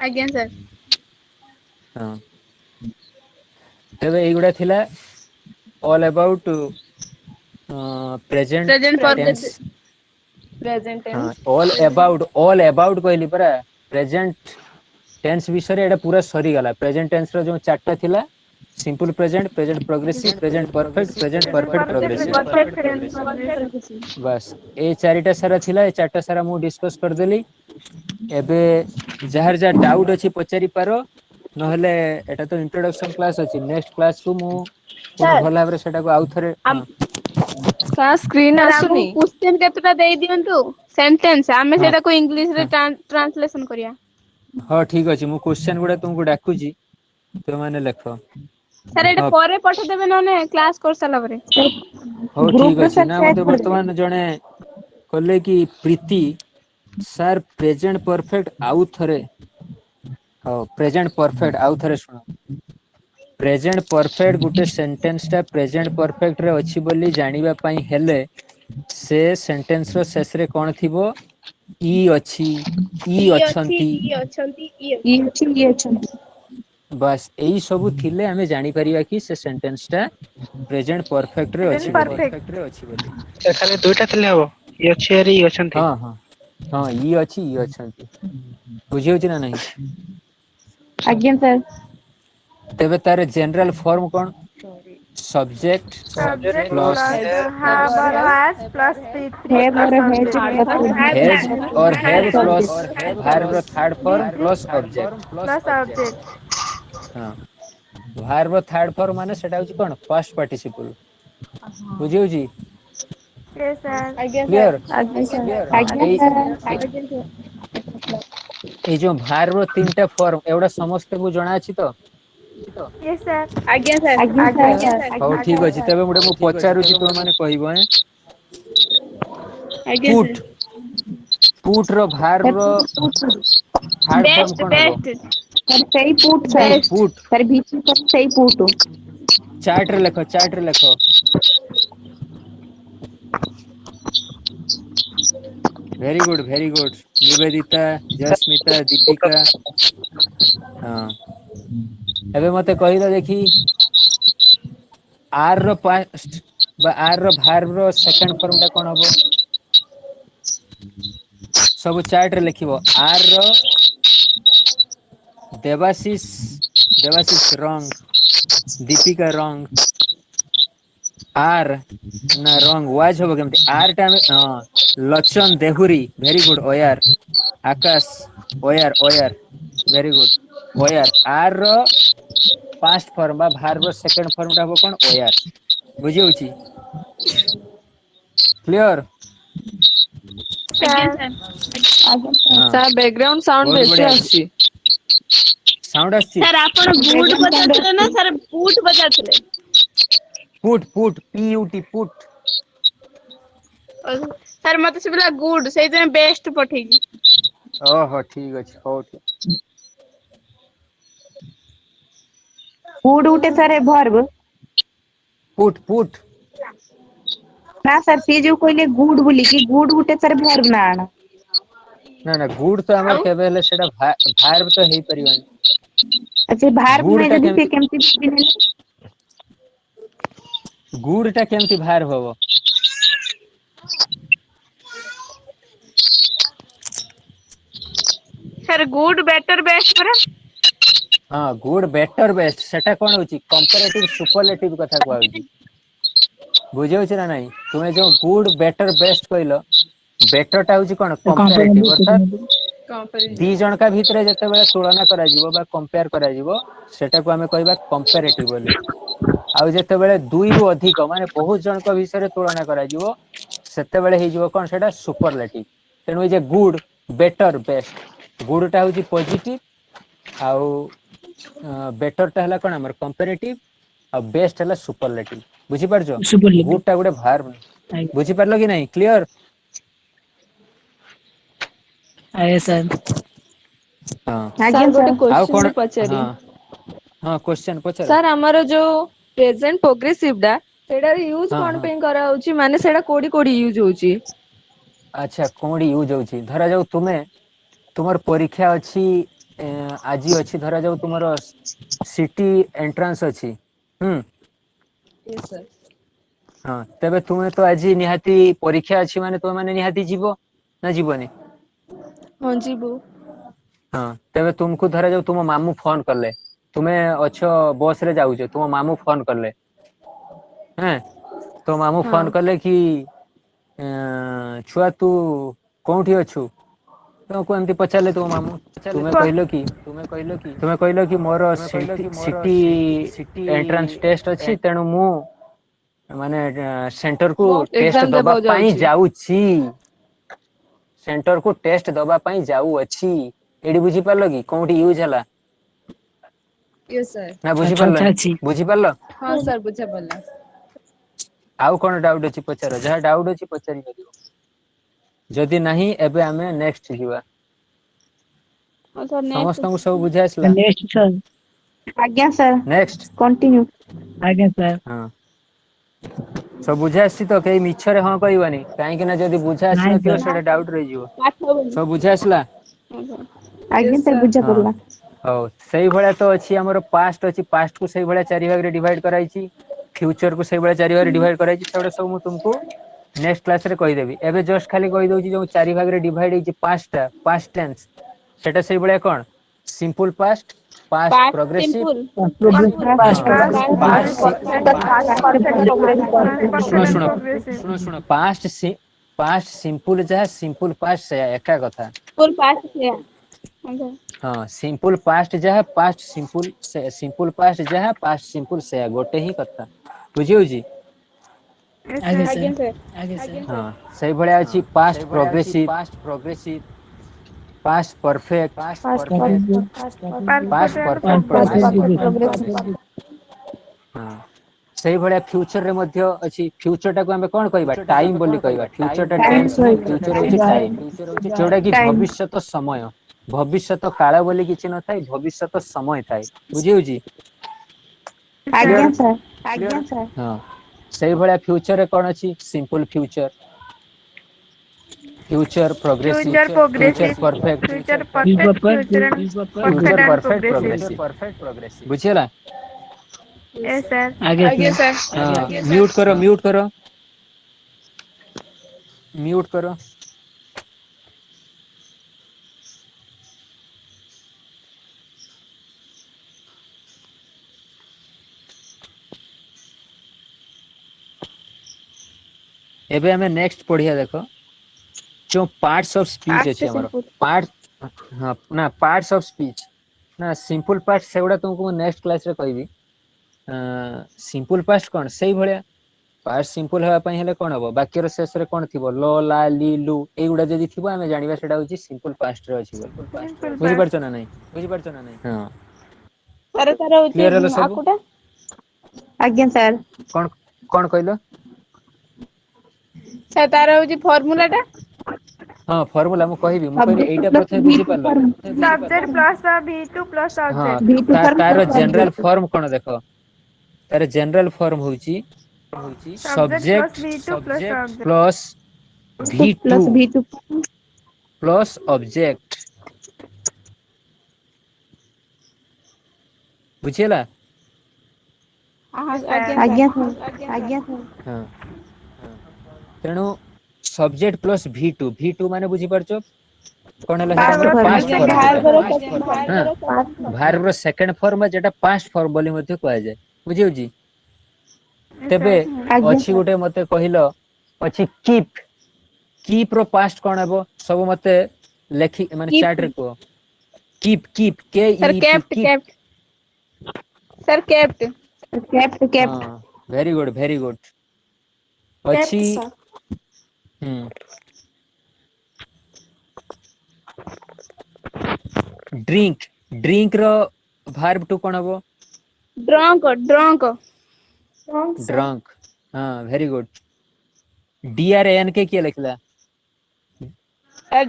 Speaker 7: ଆଜ୍ଞା ସାର୍
Speaker 1: ହଁ ତେବେ ଏଇଗୁଡା ଥିଲା all about present tense
Speaker 6: present
Speaker 1: ହଁ
Speaker 6: tense
Speaker 1: ଅଲ୍ ଆବାଉଟ କହିଲି ପରା ପ୍ରେଜେଣ୍ଟ ଟେନ୍ସ ବିଷୟରେ ଏଇଟା ପୁରା ସରିଗଲା ପ୍ରେଜେଣ୍ଟ ଟେନ୍ସ ର ଯୋଉ ଚାରିଟା ଥିଲା simple present present progressive present perfect present
Speaker 3: Present
Speaker 1: perfect
Speaker 3: perfect,
Speaker 1: progressive
Speaker 3: present tense, progressive.
Speaker 1: ବାସ୍ ଏଇ ଚାରିଟା ସାରା ଥିଲା ଏଇ ଚାରିଟା ସାରା ମୁଁ ଡିସକସ କରିଦେଲି ଏବେ ଯାହାର ଯାହା ଡାଉଟ ଅଛି ପଚାରି ପାର ନହେଲେ ଏଟା ତ ଇଣ୍ଟ୍ରୋଡକ୍ସନ କ୍ଲାସ ଅଛି ନେକ୍ସଟ କ୍ଲାସ କୁ ମୁଁ ପୁଣି
Speaker 7: ସାର୍
Speaker 1: ଭଲ ଭାବରେ ସେଟାକୁ ଆଉଥରେ ହଁ
Speaker 6: ସାର୍ ସ୍କ୍ରିନ୍
Speaker 7: ସାର୍ ଆମକୁ
Speaker 6: ଆସୁନି
Speaker 7: କ୍ୱେଶ୍ଚନ କେତେଟା ଦେଇ ଦିଅନ୍ତୁ ସେଣ୍ଟେନ୍ସ ଆମେ
Speaker 1: ହଁ
Speaker 7: ସେଇଟାକୁ ଇଂଲିଶ
Speaker 1: ହଁ
Speaker 7: ରେ ଟ୍ରାନ୍ସଲେସନ କରିବା
Speaker 1: ହଁ ଠିକ ଅଛି ମୁଁ କ୍ୱେଶ୍ଚନ ଗୁଡା ତୁମକୁ ଡାକୁଛି ତୁମମାନେ ଲେଖ
Speaker 7: ସାର୍ ଏଇଟା
Speaker 1: ହଁ
Speaker 7: ପରେ ପଠେଇଦେବେ ନହେଲେ କ୍ଲାସ କରିସାରିଲା ପରେ
Speaker 1: ହଉ ଠିକ
Speaker 5: ଗ୍ରୁପରେ
Speaker 1: ଅଛି
Speaker 5: ସାର୍
Speaker 1: ନା
Speaker 5: ସେୟାର
Speaker 1: ମତେ
Speaker 5: କରିଦେବେ।
Speaker 1: ବର୍ତ୍ତମାନ ଜଣେ କଲେ କି ପ୍ରୀତି ସାର୍ ପ୍ରେଜେଣ୍ଟ ପରଫେକ୍ଟ ଆଉ ଥରେ ହଉ ପ୍ରେଜେଣ୍ଟ ପରଫେକ୍ଟ ଆଉ ଥରେ ଶୁଣ ପ୍ରେଜେଣ୍ଟ ପରଫେକ୍ଟ ଗୋଟେ ସେଣ୍ଟେନ୍ସ ଟା ପ୍ରେଜେଣ୍ଟ ପରଫେକ୍ଟ ରେ ଅଛି ବୋଲି ଜାଣିବା ପାଇଁ ହେଲେ ସେ ସେଣ୍ଟେନ୍ସ ର ଶେଷରେ କଣ ଥିବ ଇ ଅଛି ଇ
Speaker 7: ଅଛି
Speaker 1: ଅଛନ୍ତି
Speaker 7: ଇ ଅଛନ୍ତି
Speaker 5: ଇଏ ଅଛି ଇଏ ଅଛନ୍ତି।
Speaker 1: ବାସ୍ ଏଇ ସବୁ ଥିଲେ ଆମେ ଜାଣିପାରିବା କି ସେ ସେଣ୍ଟେନ୍ସ ଟା ପ୍ରେଜେଣ୍ଟ ପରଫେକ୍ଟ ରେ
Speaker 3: Present
Speaker 1: ଅଛି
Speaker 3: perfect.
Speaker 1: ବୋଲି
Speaker 4: ଖାଲି ଦୁଇଟା ଥିଲେ ହବ ଇଏ ଅଛି ଆରେ ଇଏ ଅଛନ୍ତି
Speaker 1: ହଁ ହଁ ହଁ ଇଏ ଅଛି ଇଏ ଅଛନ୍ତି ବୁଝି ହଉଛି ନା ନାହିଁ
Speaker 5: ଆଜ୍ଞା ସାର୍।
Speaker 1: ତେବେ ତାର ଜେନେରାଲ ଫର୍ମ କଣ subject
Speaker 3: subject
Speaker 1: plus
Speaker 3: plus have or has plus P3
Speaker 5: Have
Speaker 3: plus
Speaker 5: or has
Speaker 3: object.
Speaker 5: plus
Speaker 1: has or have plus
Speaker 5: subject.
Speaker 1: verb ର third form plus object
Speaker 3: Plus object.
Speaker 1: ହଁ verb ର third form ମାନେ ସେଟା ହଉଛି କଣ past participle ବୁଝି ହଉଛି
Speaker 3: Yes, sir.
Speaker 1: Clear
Speaker 2: ଆଜ୍ଞା ସାର୍
Speaker 5: ଆଜ୍ଞା
Speaker 1: ଏଇ
Speaker 5: ସାର୍।
Speaker 1: ଏଇ ଯୋଉ verb ର ତିନିଟା ଫର୍ମ ଏଗୁଡା ସମସ୍ତଙ୍କୁ ଜଣା ଅଛି ତ
Speaker 3: Yes, sir.
Speaker 5: ଆଜ୍ଞା
Speaker 1: ଆଜ୍ଞା
Speaker 5: ସାର୍।
Speaker 1: ହଉ ଠିକ ଅଛି ତେବେ ଗୋଟେ ମୁଁ ପଚାରୁଛି ତୁମେ ମାନେ କହିବ ପୁଟ୍ ପୁଟ୍ ର verb ର ଥାର୍ଡ ଫର୍ମ କଣ ହବ
Speaker 5: ସାର୍ ସେଇ ପୁଟ ସାର୍
Speaker 1: ପୁଟ୍ ପୁଟ୍
Speaker 5: ସାର୍ ଭିତରୁ ସାର୍ ସେଇ ପୁଟ।
Speaker 1: ଚାର୍ଟ ରେ ଲେଖ ଭେରି ଗୁଡ ନିବେଦିତା ଜସ୍ମିତା ଦୀପିକା ହଁ ଏବେ ମତେ କହିଲ ଦେଖି ଆର୍ ର ପାଷ୍ଟ ବା ଆର୍ ର ଭାର୍ବ ର ସେକେଣ୍ଡ ଫର୍ମ ଟା କଣ ହବ ସବୁ ଚାର୍ଟ ରେ ଲେଖିବ ଆର୍ ର ଦେବାଶିଷ ରଙ୍ଗ ଦୀପିକା ରଙ୍ଗ ଆର୍ ନା ରଙ୍ଗ ୱାଜ ହବ କେମିତି ଆର୍ ଟା ଆମେ ଲଚନ ଦେହୁରୀ ଭେରି ଗୁଡ ଓୟାର ଆକାଶ ଓୟାର ଭେରି ଗୁଡ ଓୟାର ଆର୍ ର ପାଷ୍ଟ ଫର୍ମ ବା ଭାର୍ବ ର ସେକେଣ୍ଡ ଫର୍ମ ଟା ହବ କଣ ଓୟାର ବୁଝି ହଉଛି କ୍ଲିୟର
Speaker 3: Sir.
Speaker 1: ହଁ
Speaker 6: ସାର୍ ବ୍ୟାକଗ୍ରାଉଣ୍ଡ ସାଉଣ୍ଡ
Speaker 1: ବହୁତ
Speaker 6: ବେଶୀ
Speaker 1: ବଢିଆ
Speaker 6: ଆସୁଛି।
Speaker 1: ସାଉଣ୍ଡ ଆସୁଛି
Speaker 7: ସାର୍ ଆପଣ ବୁଟ ପଚାରୁଥିଲେ ନା ସାର୍ ବୁଟ ପଚାରୁଥିଲେ?
Speaker 1: ପୁଟ୍ ପିୟୁଟି ପୁଟ୍
Speaker 7: ସାର୍ ମତେ ଶୁଭିଲା ଗୁଡ ସେଇଥିପାଇଁ ବେଷ୍ଟ ପଠେଇଛି।
Speaker 1: ଓହୋ ଠିକ ଅଛି ହଉ ଠିକ
Speaker 5: ପୁଟ ଗୋଟେ ସାର୍ ଭର୍ବ
Speaker 1: ପୁଟ୍
Speaker 5: ନା ସାର୍ ସିଏ ଯୋଉ କହିଲେ ଗୁଡ ବୋଲିକି ଗୁଡ ଗୋଟେ ସାର୍ ଭର୍ବ ନା କଣ
Speaker 1: ନା ଗୁଡ ତ ଆମର କେବେ ହେଲେ ସେଇଟା ଭାର୍ବ ତ ହେଇପାରିବନି
Speaker 5: ଆଉ ସେ ଭାର୍ବ
Speaker 1: ଗୁଡ
Speaker 5: ନୁହେଁ
Speaker 1: ଟା
Speaker 5: ଯଦି ସେ କେମିତି ନେଲେ
Speaker 1: ଗୁଡ ଟା କେମିତି ଭାର୍ବ ହବ
Speaker 7: ସାର୍ ଗୁଡ ବେଟର ବେଷ୍ଟ ପରା
Speaker 1: ହଁ ଗୁଡ ବେଟର ବେଷ୍ଟ ସେଟା କଣ ହଉଛି କମ୍ପାରେଟିଭ ସୁପରଲେଟିଭ କଥା କୁହାହଉଛି ବୁଝି ହଉଛି ନା ନାଇଁ ତୁମେ ଯୋଉ ଗୁଡ ବେଟର ବେଷ୍ଟ କହିଲ ବେଟର ଟା ହଉଛି କଣ କମ୍ପାରେଟିଭ ଅର୍ଥାତ ଦି ଜଣଙ୍କା ଭିତରେ ଯେତେବେଳେ ତୁଳନା କରାଯିବ ବା କମ୍ପେୟାର କରାଯିବ ସେଟାକୁ ଆମେ କହିବା କମ୍ପାରେଟିଭ ବୋଲି ଆଉ ଯେତେବେଳେ ଦୁଇରୁୁ ଅଧିକ ମାନେ ବହୁତ ଜଣଙ୍କ ବିଷୟରେ ତୁଳନା କରାଯିବ ସେତେବେଳେ ହେଇଯିବ କଣ ସେଇଟା ସୁପରଲେଟିଭ ତେଣୁ ଏ ଯେ ଗୁଡ ବେଟର ବେଷ୍ଟ ଗୁଡ ଟା ହଉଛି ପଜିଟିଭ ଆଉ ବେଟର ଟା ହେଲା କଣ ଆମର କମ୍ପାରେଟିଭ ଆଉ ବେଷ୍ଟ ହେଲା ସୁପରଲେଟିଭ ବୁଝିପାରୁଛ ଗୁଡ ଟା ଗୋଟେ ଭାର୍ବ ବୁଝିପାରିଲ କି ନାଇଁ କ୍ଲିୟର
Speaker 8: ଆଜ୍ଞା ସାର୍
Speaker 1: ହଁ
Speaker 5: ଆଜ୍ଞା
Speaker 6: ସାର୍ ଗୋଟେ
Speaker 5: ସାର୍
Speaker 1: ଆଉ କଣ
Speaker 6: କ୍ୱେଶ୍ଚିନ୍
Speaker 1: ହଁ
Speaker 6: ପଚାରିବି
Speaker 1: ହଁ କୋଶ୍ଚେନ ପଚାର
Speaker 6: ସାର୍ ଆମର ଯୋଉ ପ୍ରେଜେଣ୍ଟ ପ୍ରୋଗ୍ରେସିଭ ଟା ସେଇଟାର ୟୁଜ
Speaker 1: ହଁ
Speaker 6: କଣ
Speaker 1: ହଁ
Speaker 6: ପାଇଁ କରାହଉଛି ମାନେ ସେଇଟା କୋଉଠି ୟୁଜ ହଉଛି
Speaker 1: ଆଚ୍ଛା କୋଉଠି ୟୁଜ ହଉଛି ଧରାଯାଉ ତୁମର ପରୀକ୍ଷା ଅଛି ଆଜି ଅଛି ଧରାଯାଉ ତୁମର ସିଟି ଏଣ୍ଟ୍ରାନ୍ସ ଅଛି
Speaker 6: ୟେସ୍ ସାର୍
Speaker 1: ହଁ ତେବେ ତୁମେ ତ ଆଜି ନିହାତି ପରୀକ୍ଷା ଅଛି ମାନେ ତୁମେ ମାନେ ନିହାତି ଯିବ ନା ଯିବନି
Speaker 6: ହଁ ଯିବୁ
Speaker 1: ହଁ ତେବେ ତୁମକୁ ଧରାଯାଉ ତୁମ ମାମୁଁ ଫୋନ କଲେ ତୁମେ ଅଛ ବସ ରେ ଯାଉଛ ତୁମ ମାମୁଁ ଫୋନ କଲେ ହେଁ ତୋ ମାମୁଁ
Speaker 6: ହଁ
Speaker 1: ଫୋନ କଲେ କି ଛୁଆ ତୁ କୋଉଠି ଅଛୁ ତମକୁ ଏମିତି ପଚାରିଲେ ତୁମ ମାମୁଁ ତୁମେ କହିଲ କି ମୋର ସିଟି ଏଣ୍ଟ୍ରାନ୍ସ ଟେଷ୍ଟ ଅଛି ତେଣୁ ମୁଁ ମାନେ ସେଣ୍ଟର କୁ
Speaker 6: ଏକ୍ଜାମ
Speaker 1: ଟେଷ୍ଟ ଦବା
Speaker 6: ଦେବାକୁ
Speaker 1: ପାଇଁ
Speaker 6: ଯାଉଛି
Speaker 1: ଯାଉଛି ସେଣ୍ଟର କୁ ଟେଷ୍ଟ ଦବା ପାଇଁ ଯାଉଅଛି ଏଇଠି ବୁଝିପାରିଲ କି କୋଉଠି ୟୁଜ ହେଲା
Speaker 6: ୟେସ୍ ସାର୍
Speaker 1: ନା
Speaker 8: କଥା
Speaker 1: ବୁଝିପାରିଲନି
Speaker 8: ଅଛି
Speaker 1: ବୁଝିପାରିଲ
Speaker 6: ହଁ ସାର୍ ବୁଝା ପଡିଲା
Speaker 1: ଆଉ କଣ ଡାଉଟ୍ ଅଛି ପଚାର ଯାହା ଡାଉଟ୍ ଅଛି ପଚାରି ପାରିବ ଯଦି ନାହିଁ ଏବେ ଆମେ ନେକ୍ସଟ ଯିବା
Speaker 7: ହଁ ସାର୍ ନେକ୍ସଟ
Speaker 1: ସମସ୍ତଙ୍କୁ ସବୁ ବୁଝା ଆସିଲା
Speaker 8: ନେକ୍ସଟ ସାର୍
Speaker 5: ଆଜ୍ଞା ସାର୍
Speaker 1: ନେକ୍ସଟ
Speaker 5: କଣ୍ଟିନ୍ୟୁ
Speaker 8: ଆଜ୍ଞା ସାର୍
Speaker 1: ହଁ ସବୁ ବୁଝା ଆସିଛି ତ କେହି ମିଛରେ ହଁ କହିବନି କାହିଁକି ନା ଯଦି ବୁଝା
Speaker 8: ନାଇଁ
Speaker 1: ଆସିନଥିବ
Speaker 8: ସାର୍
Speaker 1: ସେଇଟା ଡାଉଟ ରହିଯିବ
Speaker 7: ପାଠ ବୋଲି
Speaker 1: ସବୁ ବୁଝା ଆସିଲା
Speaker 5: ଆଜ୍ଞା
Speaker 6: ୟେସ୍
Speaker 5: ସାର୍ ବୁଝା
Speaker 1: ହଁ
Speaker 5: ପଡିଲା
Speaker 1: ହଉ ସେଇଭଳିଆ ତ ଅଛି ଆମର ପାଷ୍ଟ ଅଛି ପାଷ୍ଟ କୁ ସେଇଭଳିଆ ଚାରି ଭାଗରେ ଡିଭାଇଡ କରାଯାଇଛି ଫ୍ୟୁଚର କୁ ସେଇଭଳିଆ ଚାରି ଭାଗରେ ଡିଭାଇଡ କରାଯାଇଛି ସେଗୁଡା ସବୁ ମୁଁ ତୁମକୁ ନେକ୍ସଟ କ୍ଲାସ ରେ କହିଦେବି ଏବେ ଜଷ୍ଟ ଖାଲି କହିଦଉଛି ଯୋଉ ଚାରି ଭାଗରେ ଡିଭାଇଡ ହେଇଛି ପାଷ୍ଟ ଟେନ୍ସ ସେଟା ସେଇଭଳିଆ କଣ simple past past
Speaker 7: Past
Speaker 1: progressive
Speaker 7: simple.
Speaker 1: शुण शुण शुण शुण पास्ट सिंपल जहा सिंपल पास्ट से एका कथा
Speaker 7: Full past है. Okay.
Speaker 1: हाँ सिंपल पास्ट जहा पास्ट सिंपल पास्ट जहा पास्ट सिंपल से गोटे ही कथा बुझी होजी
Speaker 8: आगे
Speaker 7: Again,
Speaker 8: सर
Speaker 7: sir.
Speaker 8: आगे सर
Speaker 1: हाँ सही भलिया अछि past progressive past perfect past perfect हाँ सही भलिया फ्यूचर रे मध्य अछि फ्यूचर टा को हमें कोन कहबा टाइम बोली कहबा फ्यूचर टा टेंस नै फ्यूचर होछि टाइम जोडा कि भविष्यत समय भविष्यत काल बोली किछि न थाई भविष्यत समय थाई बुझी होजी
Speaker 5: आज्ञा सर
Speaker 1: हाँ सही भलिया फ्यूचर रे कोन अछि simple future future progressive future perfect
Speaker 3: future
Speaker 8: future
Speaker 3: perfect
Speaker 1: future
Speaker 3: and
Speaker 1: perfect
Speaker 3: progressive
Speaker 1: progressive बुझियला
Speaker 3: यस सर
Speaker 8: आगे
Speaker 7: Again,
Speaker 8: सर
Speaker 7: sir.
Speaker 1: हाँ म्यूट करो एबे हमें नेक्स्ट पढ़िया देखो जो पार्ट्स ऑफ स्पीच
Speaker 7: Past
Speaker 1: अछि हमर
Speaker 7: simple.
Speaker 1: पार्ट हाँ ना पार्ट्स ऑफ स्पीच ना सिंपल पास्ट सेगुडा तुमको नेक्स्ट क्लास रे कहबी सिंपल पास्ट कोन सही भलिया पास्ट सिंपल हेबा पई हेले कोन हबो वाक्यर शेष रे कोन थिबो ल ला ली लु एगुडा जदी थिबो हमें जानिबा सेटा होची सिंपल पास्ट रे अछि बुझि परछो ना नहीं हां
Speaker 7: Sir, तार
Speaker 1: क्लियर हेलो
Speaker 7: होची
Speaker 1: सब
Speaker 7: आकुटा.
Speaker 5: आज्ञा सर
Speaker 1: कोन कोन कहलो
Speaker 7: Sir, तार होची formula टा.
Speaker 1: हां फार्मूला मु कहबी मु कहबी
Speaker 5: सब्जेक्ट
Speaker 1: एटा
Speaker 5: प्लस
Speaker 1: प्रथमे बुझि
Speaker 5: V2
Speaker 1: पारलो
Speaker 3: सब्जेक्ट प्लस v2 प्लस
Speaker 1: हां
Speaker 3: ऑब्जेक्ट
Speaker 5: V2 फॉर्म
Speaker 1: तार
Speaker 5: प्लस
Speaker 1: जनरल
Speaker 5: सब्जेक्ट
Speaker 1: फॉर्म कोन देखो तार जनरल फॉर्म होची
Speaker 3: plus
Speaker 1: subject
Speaker 3: v2 plus object
Speaker 1: plus V2
Speaker 5: plus V2
Speaker 1: plus object बुझियला
Speaker 3: सर
Speaker 7: Again, sir.
Speaker 5: आज्ञा सर
Speaker 1: हां तेणु सब्जेक्ट प्लस V2 माने बुझि परछो कोन हला
Speaker 5: पास्ट
Speaker 1: हमर
Speaker 5: फॉर्म
Speaker 1: पास्ट
Speaker 7: Again,
Speaker 1: फॉर्म
Speaker 7: भार करो second form.
Speaker 1: हां भार्ब रो सेकंड फॉर्म जेटा पास्ट फॉर्म बोली मध्ये कहै जाय बुझि होजी तेबे
Speaker 5: आज्ञा
Speaker 1: अछि गुटे मते कहिलो अछि कीप रो पास्ट कोन हेबो सब मते लेखि माने
Speaker 7: Keep.
Speaker 1: चैट रे को कीप के
Speaker 7: Sir,
Speaker 1: E P
Speaker 7: kept,
Speaker 1: keep
Speaker 7: kept. Sir, kept.
Speaker 5: Kept
Speaker 1: हां वेरी गुड अछि ड्रिंक रो वर्ब टू कोन हबो
Speaker 7: Drunk, drunk.
Speaker 1: ड्रंक हां वेरी गुड DRAN के किया लिखला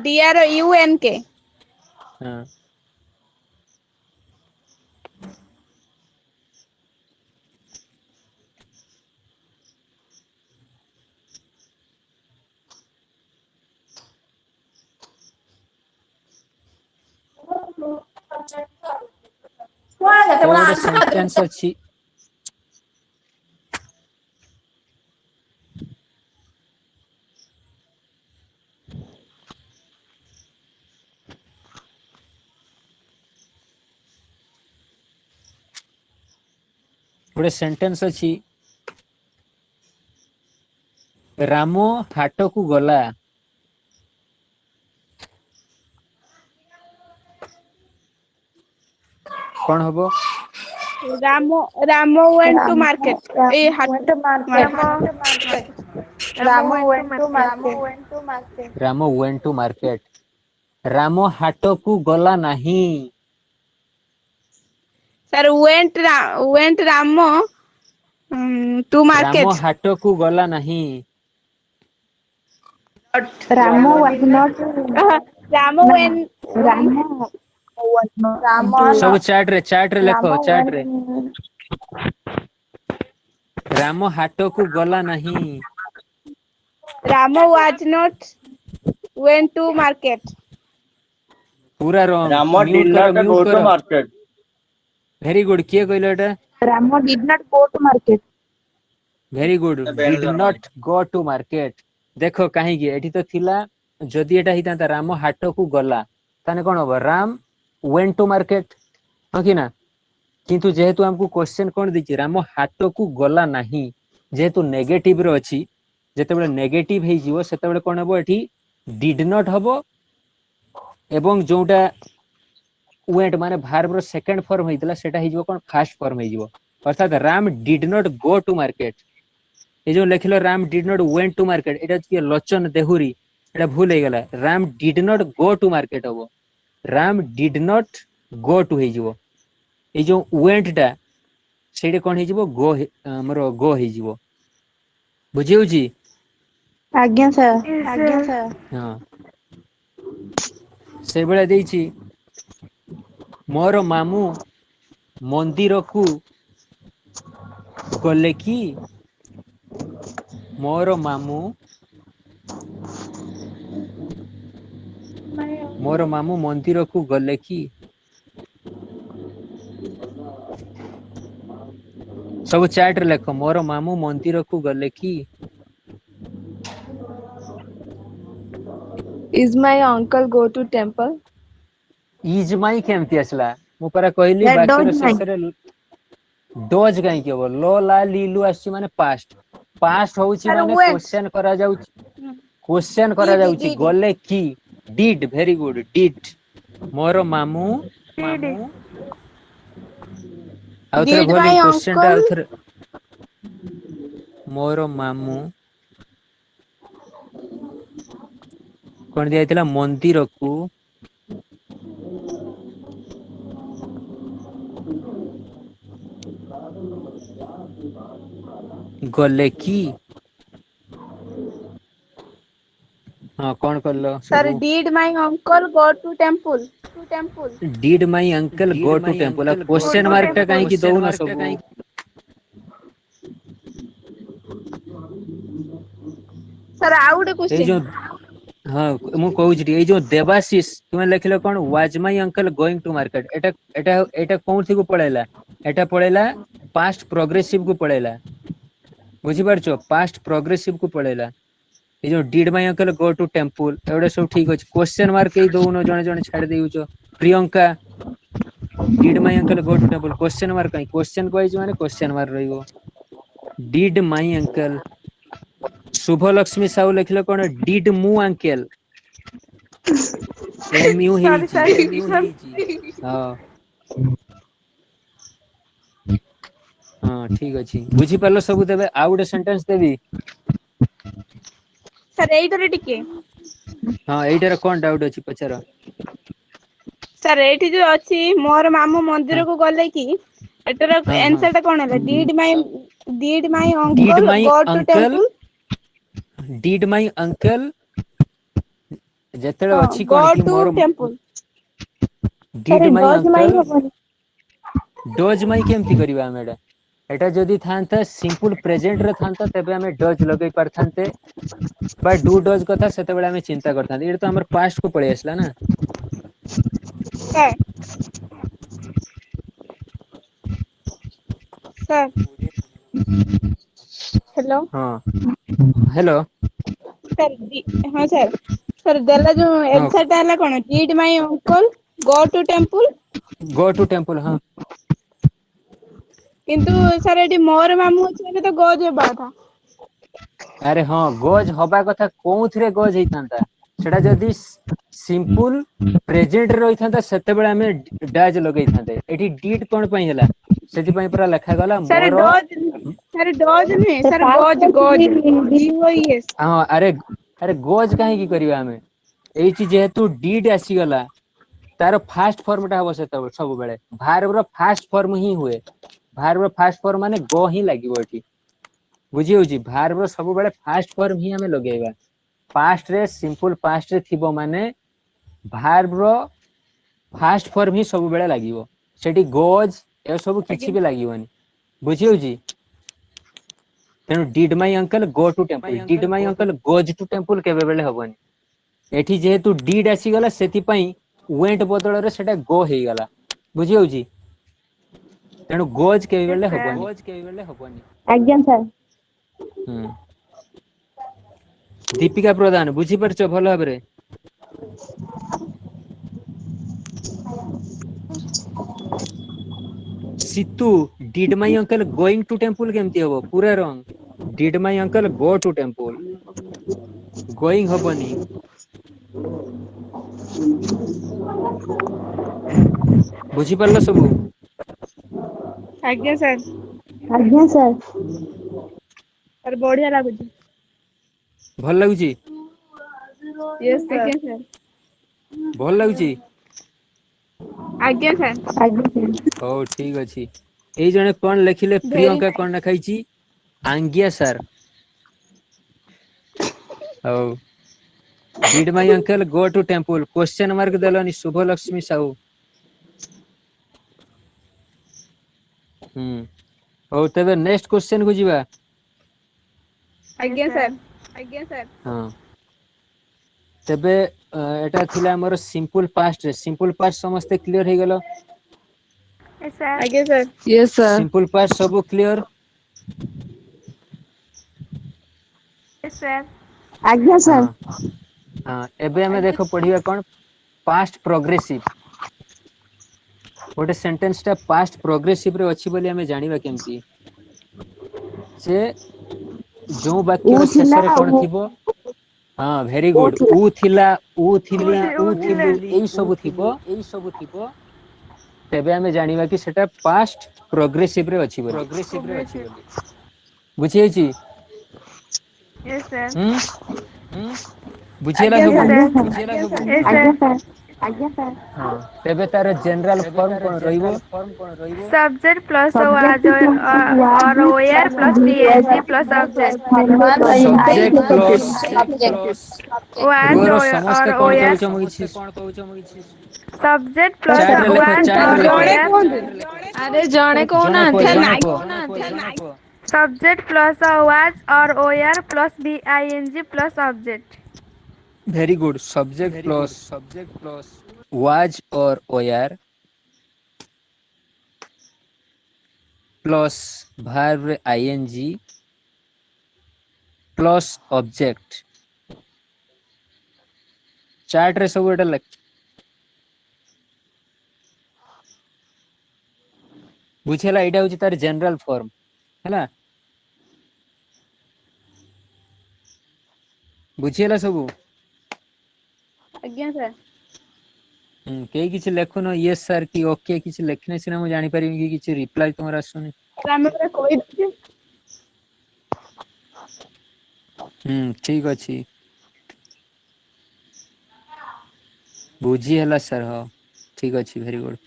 Speaker 7: DRUNK.
Speaker 1: हां ଗୋଟେ ସେଣ୍ଟେନ୍ସ ଅଛି ଗୋଟେ ସେଣ୍ଟେନ୍ସ ଅଛି ରାମ ହାଟକୁ ଗଲା କଣ ହବ
Speaker 7: Ramo went to market.
Speaker 1: Ram went to market Ram ହାଟକୁ ଗଲା ନାହିଁ
Speaker 7: Sir, went Ramo to market.
Speaker 1: Ram ହାଟକୁ ଗଲା ନାହିଁ
Speaker 5: Ramo was not
Speaker 7: Ramo went.
Speaker 5: Ramo was not
Speaker 1: ସବୁ ଚାର୍ଟ ରେ ଲେଖ
Speaker 5: Ramo
Speaker 1: ଚାର୍ଟ ରେ
Speaker 5: went
Speaker 1: ରାମ ହାଟକୁ ଗଲା ନାହିଁ
Speaker 7: Ramo was not went to market.
Speaker 1: पूरा रॉन्ग
Speaker 9: Ramo did
Speaker 1: म्यूट करो
Speaker 9: not go to market.
Speaker 1: Very good किए कहलो एटा
Speaker 5: Ramo did not go to market.
Speaker 1: Very good did not go to market देखो कहीं एठी तो थिला जदी एटा हिता राम हाट को गला ताने कोन हो राम वेंट टू मार्केट हाँ कि ना किंतु जेहेतु हमको क्वेश्चन कौन दीची राम हाथ को गला नहीं जेहेतु नेगेटिव रो अछि जेतेबेले नेगेटिव हे जीवो सेतेबेले कोन हबो एठी डिड नॉट हबो एवं जोटा वेंट माने भार्ब रो सेकंड फॉर्म हेइतला सेटा हे जीवो कोन फर्स्ट फॉर्म हे जीवो अर्थात Ram did not go to market ए जो लिखलो Ram did not went to market एटा कि लोचन देहुरी एटा भूल हे गला Ram did not go to market हबो Ram did not go to हे जीवो ए जो वेंट टा सेडे कोन हे जीवो गो हमरो गो हे जीवो बुझी होची
Speaker 5: आज्ञा सर
Speaker 3: Is
Speaker 1: हां से बेला देइची मोर मामू मंदिर को गले की मोर मामू मंदिर को गले की सब चैट रे लेखो मोर मामू मंदिर को गले की
Speaker 6: Is my uncle go to temple?
Speaker 1: Is my केमती असला मु परा कहली
Speaker 5: That
Speaker 1: वाक्य रो
Speaker 5: does
Speaker 1: शेष रे डज काई के लो ला लीलु आसी माने पास्ट होउची माने क्वेश्चन करा जाउची गले की did very good did more मामू आउथरे
Speaker 7: Did
Speaker 1: बोली
Speaker 7: my
Speaker 1: क्वेश्चन टा
Speaker 7: uncle-
Speaker 1: आउथरे मोर मामू कोन दियाइतला मंदिर को गले की हाँ कौन करलो
Speaker 7: Sir, did my uncle go to temple?
Speaker 1: Did my uncle go to temple question mark टा काहे की दउना सब
Speaker 7: Sir, ଆଉ ଗୋଟେ
Speaker 1: ए
Speaker 7: question.
Speaker 1: जो हाँ मु कहूची ए जो देवाशीष तुमे लिखलो कोन was my uncle going to market एटा एटा एटा कोनथि को पळेला एटा पळेला पास्ट प्रोग्रेसिव को पळेला बुझी पारछो पास्ट प्रोग्रेसिव को पळेला ए जो did my uncle go to temple एवडे सब ठीक अछि क्वेश्चन मार्क ए दउनो जणे जणे छाड़ देउचो Priyanka did my uncle go to temple question mark काई क्वेश्चन कहै माने क्वेश्चन मार्क रहिबो did my uncle Subha Lakshmi Sahu लिखले कोन डिड मु अंकल एम यू
Speaker 3: sorry.
Speaker 1: हां हां ठीक अछि बुझी परलो सब देबे आ गुटे सेंटेंस देबी
Speaker 7: Sir, ଏଇଟାରେ ଟିକେ
Speaker 1: हां एइटार कोन डाउट अछि पछार
Speaker 7: Sir, ଏଇଠି ଯୋଉ ଅଛି ମୋର ମାମୁ ମନ୍ଦିରକୁ ଗଲେ କି ଏଟାର
Speaker 1: ହଁ, ହଁ।
Speaker 7: ଆନ୍ସର ଟା କଣ ହେଲା? Did my
Speaker 1: Did
Speaker 7: uncle
Speaker 1: my
Speaker 7: go to
Speaker 1: uncle
Speaker 7: temple?
Speaker 1: Did my uncle जेतेले
Speaker 7: ହଁ,
Speaker 1: अछि
Speaker 7: go
Speaker 1: कोन कि
Speaker 7: to
Speaker 1: मोर
Speaker 7: temple.
Speaker 1: Did my uncle does my केमती करबा हम एटा जदी थांता सिंपल प्रेजेंट रे थांता तबे हमें डज लगै परथांते बा डू डज कथा सेते बेले हमें चिंता करथांते एटा तो हमर पास्ट को पळे आसला ना
Speaker 7: Sir, sir. Hello.
Speaker 1: हां हेलो
Speaker 7: Sir, ହଁ sir. Sir, ଦେଲା ଯୋଉ
Speaker 1: ହଁ
Speaker 7: answer ଟା ହେଲା କଣ? Did my uncle go to temple?
Speaker 1: Go to temple हां
Speaker 7: କିନ୍ତୁ sir ଏଠି ମୋର ମାମୁଁ ଅଛି ମାନେ ତ go ଯିବା କଥା।
Speaker 1: अरे हाँ गज हवा कथा कोउथरे गज हेइतांता सेटा जदी सिंपल प्रेजेंट रही था सेते बेले हमें डैज लगै थांते एठी डीड कोन पई हला सेति पई पूरा लिखा गला
Speaker 7: Sir,
Speaker 1: मोर
Speaker 7: does ନୁହେଁ sir, GOES.
Speaker 1: हां अरे गज काहे की करबा हमें एठी जेहेतु डीड आसी गला तार फास्ट फॉर्म टा हबो सेते सब बेले भार्ब रो फास्ट फॉर्म ही हुए भार्ब रो फास्ट फॉर्म माने गो ही लागिवो एठी बुझी होची भार्ब रो सब बेले फास्ट फॉर्म ही हमें लगेबा पास्ट रे सिंपल पास्ट रे थिबो माने भार्ब रो फास्ट फॉर्म ही सब बेले लागिवो सेठी गोज ए सब किछि भी लागिवनी बुझी होची तेनु did my uncle go to temple did my uncle goes to temple केबे बेले हबनी एठी जेहेतु डिड आसी गला सेति पई वेंट बदल रे सेटा गो हेई गला बुझी होची तेनु गोज केबे बेले हबनी
Speaker 5: आज्ञा सर
Speaker 1: दीपिका प्रधान बुझी परछ भल भाबरे Situ did my uncle going to temple केमती हबो पूरा रंग did my uncle go to temple going हबनी बुझी पारलो सबू
Speaker 7: आज्ञा सर
Speaker 5: आज्ञा सर
Speaker 7: सर बढ़िया लाଗୁଛି
Speaker 1: भल लागुची
Speaker 7: यस सर आज्ञा सर
Speaker 1: भल लागुची
Speaker 7: आज्ञा सर
Speaker 1: हो ठीक अछि एई जने कोन लिखिले
Speaker 7: Very
Speaker 1: प्रियंका कोन लिखाइची आंगिया सर हो did my uncle go to temple question mark देलनी शुभ लक्ष्मी साहू हो तबे नेक्स्ट क्वेश्चन को जीवा
Speaker 7: आज्ञा सर
Speaker 1: हां तबे एटा थिला हमर सिंपल पास्ट समस्त क्लियर हे गेलो
Speaker 3: Yes, sir.
Speaker 7: आज्ञा sir
Speaker 6: yes sir
Speaker 1: simple past सब क्लियर
Speaker 3: Yes, sir.
Speaker 5: आज्ञा सर
Speaker 1: हां एबे हमें देखो पढ़िबा कोन पास्ट प्रोग्रेसिव गोटे सेंटेंस टा पास्ट प्रोग्रेसिव रे अछि बोली हमें जानिबा केमती से जो वाक्य रो शेष रे कोन थिबो हां वेरी गुड ऊ थिला ऊ थिली ऊ थिलु एई सब थिबो तबे हमें जानिबा कि सेटा पास्ट प्रोग्रेसिव रे अछि बोली बुझी छी
Speaker 3: Yes, sir.
Speaker 1: बुझियला
Speaker 7: आज्ञा
Speaker 1: सब
Speaker 7: सर
Speaker 3: Yes, sir.
Speaker 5: आज्ञा सर
Speaker 1: हां तबे तार जनरल फॉर्म कोन रहिबो
Speaker 3: Subject plus was or where plus ing plus object.
Speaker 1: Subject plus
Speaker 3: Was
Speaker 1: रुरो
Speaker 3: or
Speaker 1: समस्त कोन
Speaker 3: where.
Speaker 1: कहउछ मु किछि
Speaker 3: Subject plus
Speaker 1: चार्ट रे
Speaker 3: was
Speaker 1: लिखो चार्ट
Speaker 3: or
Speaker 1: रे
Speaker 7: ଜଣେ
Speaker 3: where.
Speaker 7: କୁହନ୍ତୁ
Speaker 6: अरे जणे को
Speaker 1: जने
Speaker 6: ना
Speaker 1: को
Speaker 6: थे
Speaker 1: जने को
Speaker 3: Subject plus was or where plus ing plus object.
Speaker 1: Very good subject plus was or were plus verb ing plus object chart रे सब एटा लिख बुझेला एटा होची तार जनरल फॉर्म हैला बुझेला सब
Speaker 7: आज्ञा सर
Speaker 1: के किछि लेखुन यस सर की ओके किछि लेखने सिना मु जानि परिबी कि किछि रिप्लाई तमरा आसुनी
Speaker 7: ଆମେ ପୁରା କହିଦେଛୁ
Speaker 1: ठीक अछि बुझी हला सर हो ठीक अछि वेरी गुड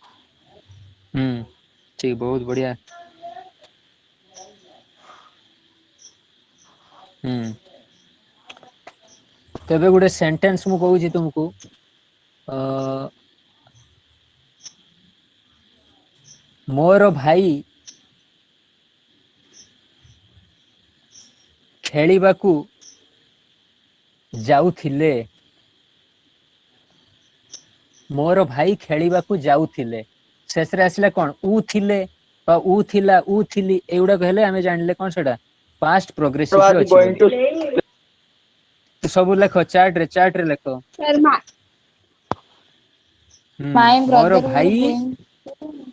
Speaker 1: ठीक बहुत बढ़िया तबे गुटे सेंटेंस मु कहूची तुमको मोर भाई खेलिबाकू जाउथिले मोर भाई खेलिबाकू जाउथिले शेष रे आसिला कोन ऊ थिले बा ऊ थिला ऊ थिली एउडा कहले हमें जानले कोन सेटा पास्ट प्रोग्रेसिव रे अछि तो सब लेखो चार्ट रे लेखो
Speaker 7: सर
Speaker 5: माय
Speaker 1: मोर
Speaker 5: ब्रदर वर
Speaker 1: भाई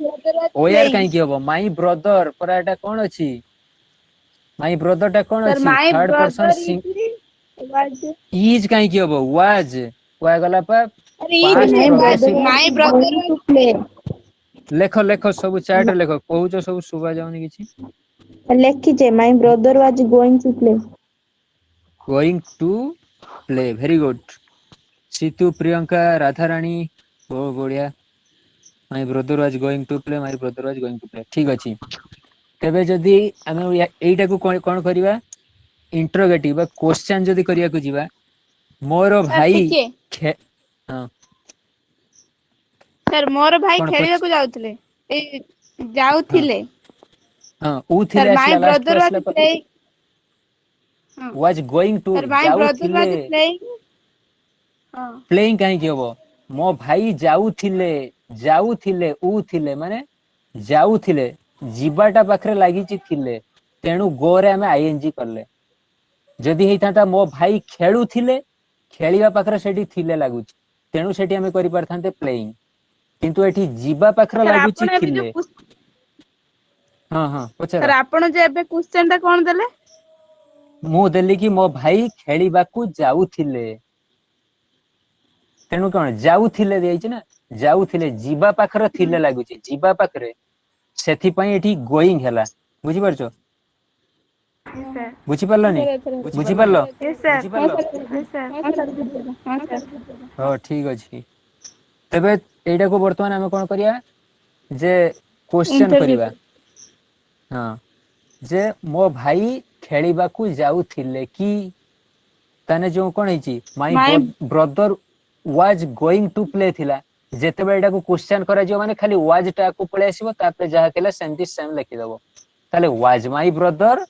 Speaker 7: ब्रदर
Speaker 1: ओयर काई की होबो माय ब्रदर पर एटा कोन अछि माय ब्रदर टा कोन
Speaker 7: सर
Speaker 1: अछि
Speaker 7: my
Speaker 1: third person
Speaker 7: brother
Speaker 1: is काई की होबो वाज वा गला पर
Speaker 7: अरे
Speaker 1: past progressive
Speaker 7: my brother
Speaker 5: to play
Speaker 1: लेखो सब चार्ट रे लेखो कहूचो सब सुबा जाउनी किछि
Speaker 5: लेखिचे my brother was going to play
Speaker 1: play very good Situ Priyanka Radha Rani बहुत बढ़िया my brother was going to play ठीक अछि तबे जदी हमें एइटा को कोन करिवा इंटरोगेटिव बा क्वेश्चन जदी करिया को जीवा मोर
Speaker 7: सर
Speaker 1: भाई
Speaker 7: टिके
Speaker 1: हां
Speaker 7: सर मोर भाई
Speaker 1: कोन
Speaker 7: खेलिବାକୁ ଯାଉଥିଲେ ଏ ଯାଉଥିଲେ
Speaker 1: हां ऊ
Speaker 7: सर
Speaker 1: थिले
Speaker 7: माय
Speaker 1: आसला लास्ट को
Speaker 7: ब्रदर वाज
Speaker 1: आसला
Speaker 7: playing
Speaker 1: was going to
Speaker 7: sir my brother
Speaker 1: जाउथिले
Speaker 7: वाज प्लेइंग हां
Speaker 1: प्लेइंग काहे की होबो मो भाई जाउथिले ऊ थिले माने जाउथिले जीवाटा पाखरे लागिची थिले तेणु गो रे हमें आईएनजी करले जदी हेइताता मो भाई खेलुथिले खेलिबा पाखरे सेठी थिले लागुची तेणु सेठी हमें करि परथांते प्लेइंग किंतु एठी जीवा पाखरे
Speaker 7: सर
Speaker 1: लागुची
Speaker 7: ଆପଣ ଏବେ
Speaker 1: थिले
Speaker 7: ଯୋଉ
Speaker 1: हाँ हाँ
Speaker 7: सर
Speaker 1: पचार
Speaker 7: आपण जे एबे क्वेश्चन टा कोन देले
Speaker 1: मु देली कि मो भाई खेलिबाकू जाउथिले तेणु कौन जाउथिले देइछि ना जाउथिले जीवा पाखर थिले लागुछि जीवा पाखरे सेथि पई एठी गोइंग हैला बुझि परछो
Speaker 3: Yes, sir.
Speaker 1: बुझि परलनी बुझि परलो
Speaker 3: Yes, sir.
Speaker 1: बुझि परलो
Speaker 3: Yes, sir.
Speaker 7: हां सर
Speaker 1: हो ठीक अछि तबे एटा को वर्तमान हमें कोन करिया जे क्वेश्चन
Speaker 7: इंटरव्यू
Speaker 1: करिवा हाँ जे मो भाई खेलिबाकू जाउथिले कि ताने जो कोन हिची my
Speaker 7: my
Speaker 1: brother was going to play थिला जेते बेटा को क्वेश्चन करा जो माने खाली वाज टा को पळे आसीबो तापर जहा केला सेमती सेम लिखि दबो ताले was my brother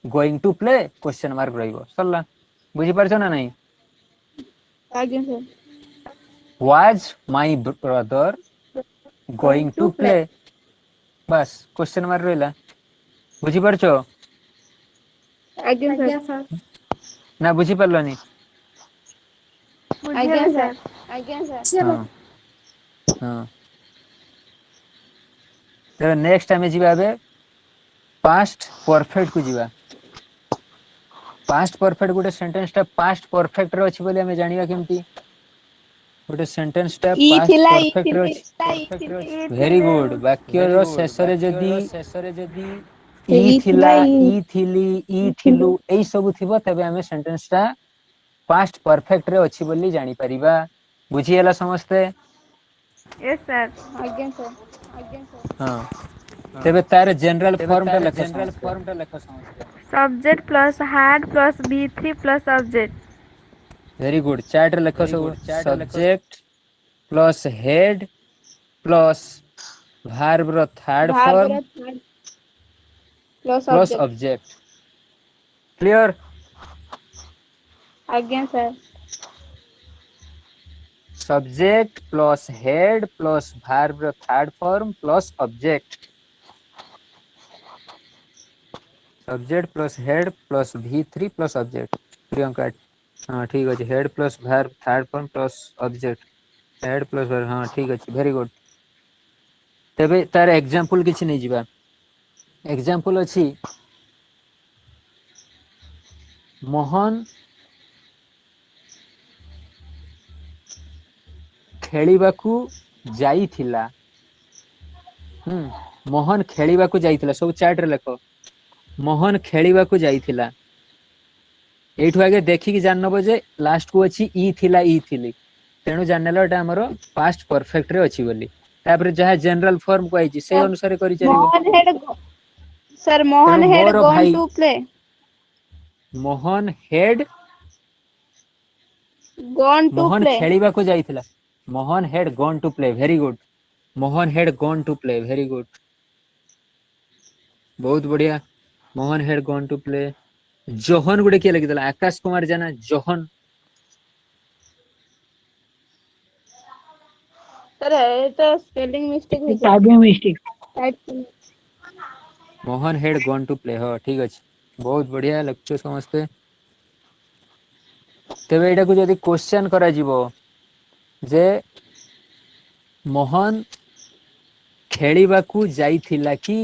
Speaker 1: going to play question mark रहइबो सरला बुझि परछो ना नहीं
Speaker 7: आगे sir
Speaker 1: was my brother going to play बस क्वेश्चन मार्क रहला बुझि परछो
Speaker 7: आगे
Speaker 3: Yes,
Speaker 7: सर
Speaker 3: sir.
Speaker 1: ना बुझि परलनी
Speaker 7: आगे
Speaker 3: बुझियली
Speaker 7: सर
Speaker 3: sir.
Speaker 7: आगे सर
Speaker 1: हाँ हाँ तो नेक्स्ट हमें जीवा बे पास्ट परफेक्ट को जीवा पास्ट परफेक्ट गोटे सेंटेंस टा पास्ट परफेक्ट रे अछि बोली हमें जानिबा केमती गोटे सेंटेंस टा
Speaker 5: ଇ
Speaker 1: पास्ट
Speaker 5: ଥିଲା ଇ
Speaker 1: परफेक्ट रे
Speaker 5: ଥିଲେ
Speaker 1: अछि
Speaker 3: It
Speaker 1: वेरी
Speaker 3: is
Speaker 1: गुड वाक्य रो शेष रे जदी
Speaker 5: ସେ
Speaker 1: ई
Speaker 5: ଇ
Speaker 1: थिला
Speaker 5: ଥିଲା ଇ
Speaker 1: ई थिली ई थिलु एई सब थिबो तबे हमें सेंटेंस टा पास्ट परफेक्ट रे अछि बोली जानि परिबा बुझी हला समस्ते
Speaker 3: yes, sir.
Speaker 7: आगे सर
Speaker 1: हां तबे तार जनरल फॉर्म टा लेखो समस्ते
Speaker 3: Subject plus had plus B3 plus object.
Speaker 1: Very good chart रे लेखो सब subject plus had plus verb रो थर्ड फॉर्म
Speaker 7: भारत plus
Speaker 1: plus
Speaker 7: object
Speaker 1: object clear
Speaker 7: आगे sir
Speaker 1: subject plus had plus verb रो third form plus object subject plus had plus V3 plus object Priyanka हां ठीक अछि had plus verb third form plus object had plus verb हां ठीक अछि very good तबे तार एग्जांपल किछि नै जिबा एग्जांपल अछि मोहन खेलिबाकू जाइथिला मोहन खेलिबाकू जाइथिला सब चार्ट रे लेखो मोहन खेलिबाकू जाइथिला एठु आगे देखि कि जान नबो जे लास्ट को अछि ई थिला ई थिली तेणु जाननेला एटा हमरो पास्ट परफेक्ट रे अछि बोली तापर जहा जनरल फॉर्म को आइछि से अनुसार करि चलिबो
Speaker 7: मोहन हेड सर
Speaker 1: तेणु
Speaker 7: मोहन हेड
Speaker 1: मोर
Speaker 7: गॉन
Speaker 1: भाई
Speaker 7: to play
Speaker 1: Mohan had
Speaker 7: gone to
Speaker 1: Mohan
Speaker 7: play
Speaker 1: खेलिबाकू जाइथिला Mohan had gone to play very good Mohan had gone to play very good बहुत बढ़िया Mohan had gone to play जोहन गुडे के लगितला आकाश कुमार जाना जोहन
Speaker 7: सर ये तो स्पेलिंग मिस्टेक हो
Speaker 8: typing mistake
Speaker 7: type
Speaker 1: Mohan had gone to play हो ठीक अछि बहुत बढ़िया लक्ष्य समझते तेबे एटा को जदी क्वेश्चन करा जिवो जे मोहन खेलिबाकू जाइथिला कि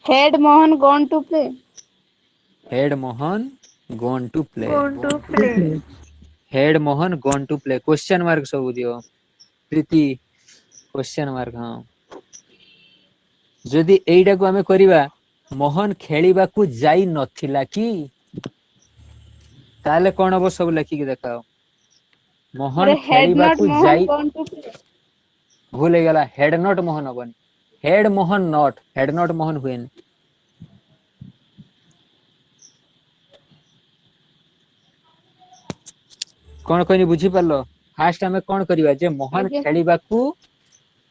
Speaker 7: had Mohan gone to play
Speaker 1: had Mohan gone to play
Speaker 3: Going to play.
Speaker 1: Had Mohan gone to play question mark सब दियो प्रीति क्वेश्चन मार्क हां जदी एइडा को हमें करिवा मोहन खेलिबाकू जाई नथिला कि ताले कोन हबो सब लेखि के देखाओ मोहन
Speaker 7: अरे हेड नॉट
Speaker 1: खेलिबाकू
Speaker 7: मोहन
Speaker 1: जाई
Speaker 7: गॉन टू प्ले
Speaker 1: भूल हे गला हेड नॉट मोहन हबन had Mohan not had not Mohan हुएन कोन कोनी बुझी परलो फास्ट हमें कोन करिवा जे
Speaker 7: आगे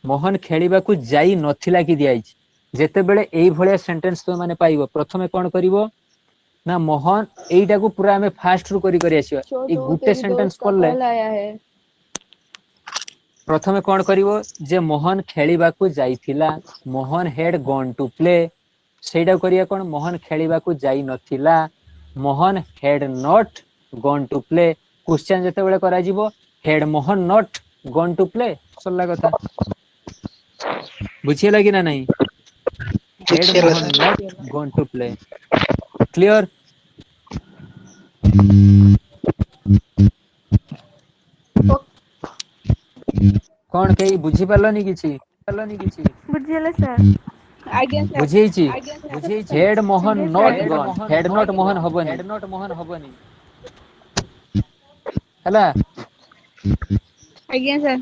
Speaker 1: मोहन खेलिबाकू जाई नथिला कि दियाइछि जेते बेले एई भलिया सेंटेंस तो माने पाइबो प्रथमे कोन करिवो ना मोहन एइटा को पूरा हमें फास्ट रु करि आसीबा ए
Speaker 7: छोटू
Speaker 1: गुटे
Speaker 7: तेरी
Speaker 1: सेंटेंस
Speaker 7: दोस्त का
Speaker 1: पढ़ले
Speaker 7: कॉल आया है
Speaker 1: प्रथमे कोन करिवो जे मोहन खेलिबाकू जाइथिला Mohan had gone to play सेटा करिया कोन मोहन खेलिबाकू जाई नथिला Mohan had not gone to play question जते बेले करा जिवो had Mohan not gone to play Sarala कथा बुझियला कि ना नहीं had Mohan not gone to play. Clear? कौन कहीं बुझी पारलनी किछि
Speaker 3: बुझिले सर
Speaker 7: आज्ञा सर
Speaker 1: बुझेइछि
Speaker 7: आज्ञा sir
Speaker 1: had Mohan
Speaker 3: Yes,
Speaker 1: not
Speaker 3: sir.
Speaker 1: gone had not Mohan हबनी ହେଲା
Speaker 7: आज्ञा सर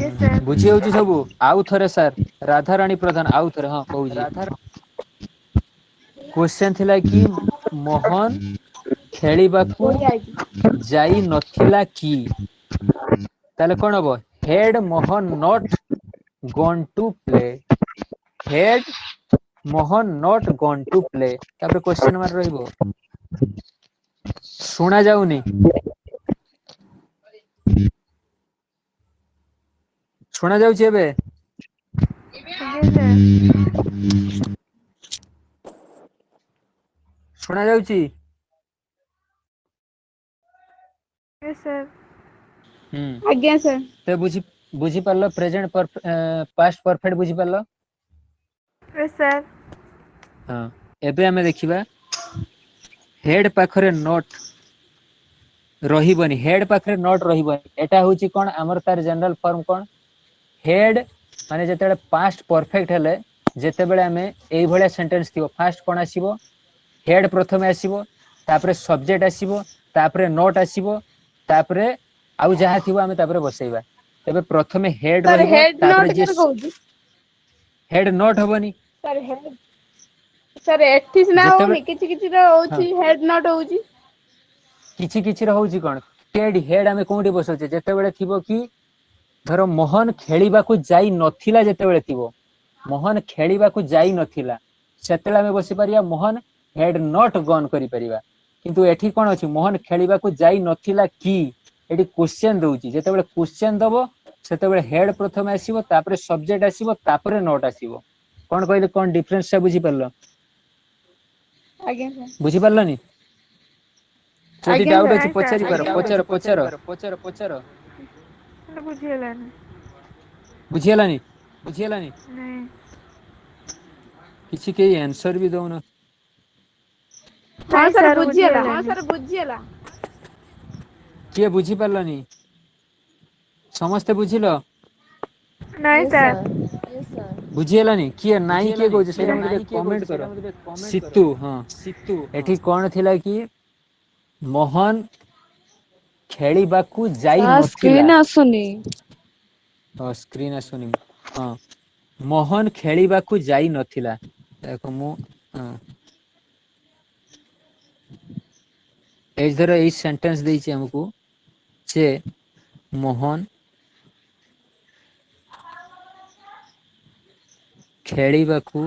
Speaker 3: यस सर
Speaker 1: बुझी होउछि सब आउ थरे सर राधा रानी प्रधान आउ थरे हां कहूछि क्वेश्चन थिला कि मोहन खेलिबाकू जाई नथिला कि ताले कोन हबो had Mohan not gone to play had Mohan not gone to play तापर क्वेश्चन मार रहइबो सुना जाउनी सुना जाउछि एबे
Speaker 3: यस सर
Speaker 1: सुना जाउछि
Speaker 3: यस सर
Speaker 7: आज्ञा सर
Speaker 1: ते बुझी पारलो प्रेजेंट पास्ट परफेक्ट बुझी पारलो
Speaker 3: यस सर
Speaker 1: हां एबे हमें देखिबा हेड पाखरे नोट रहिबनी हेड पाखरे नोट रहिबनी एटा होची कोन हमर तार जनरल फॉर्म कोन हेड माने जेतेबेले पास्ट परफेक्ट हेले जेतेबेले हमें एई भलिया सेंटेंस थिबो फास्ट कोन आसीबो हेड प्रथमे आसीबो तापरे सब्जेक्ट आसीबो तापरे नोट आसीबो तापरे आउ जहा थिबो हमें तापरे बसैबा तबे प्रथमे हेड
Speaker 7: सर
Speaker 1: रहिबो
Speaker 7: हेड
Speaker 1: तापरे
Speaker 7: नोट
Speaker 1: जे
Speaker 7: केन कहूची
Speaker 1: हेड नोट हबनी
Speaker 7: सर हेड सर एथिस ना
Speaker 1: जेतेबे-
Speaker 7: होनी किछि किछि रो होची हेड नोट होची
Speaker 1: किछि किछि रहउची कोन हेड हमें कोठी बसौचे जेतेबेले थिबो कि धरो मोहन खेलिबाकू जाई नथिला जेतेबेले थिबो मोहन खेलिबाकू जाई नथिला सेतेला हमें बसी परिया मोहन हेड नॉट गन करि परिबा किंतु एठी कोन अछि मोहन खेलिबाकू जाई नथिला कि एठी क्वेश्चन दउची जेतेबेले क्वेश्चन दबो सेतेबेले हेड प्रथमे आसीबो तापरे सब्जेक्ट आसीबो तापरे नोट आसीबो कोन कहले कोन डिफरेंस से बुझी परलो
Speaker 7: आज्ञा सर
Speaker 1: बुझी परलनी जदि
Speaker 7: आज्ञा
Speaker 1: डाउट
Speaker 7: सर
Speaker 1: अछि पचारि पारो पचार
Speaker 3: बुझिलेनी
Speaker 1: बुझियलानी
Speaker 3: नहीं
Speaker 1: किछि के आंसर भी दउना
Speaker 7: हां
Speaker 3: नहीं
Speaker 7: सर
Speaker 3: सर
Speaker 7: बुझियला
Speaker 3: बुझिलेनी
Speaker 7: हां सर बुझियला
Speaker 1: किए बुझी परलनी समस्त बुझिलो
Speaker 3: नहीं सर
Speaker 1: बुझियलानी किए नाइ के कहू सेटा मते कमेंट करो सितु हां एठी कोन थिला कि मोहन खेलिबाकू जाई नथिला
Speaker 6: स्क्रीन आसुनी
Speaker 1: स्क्रीन आसुनी हां मोहन खेलिबाकू जाई नथिला देखो मु एज धरो एई सेंटेंस देइछि हमकू जे मोहन खेलिबाकू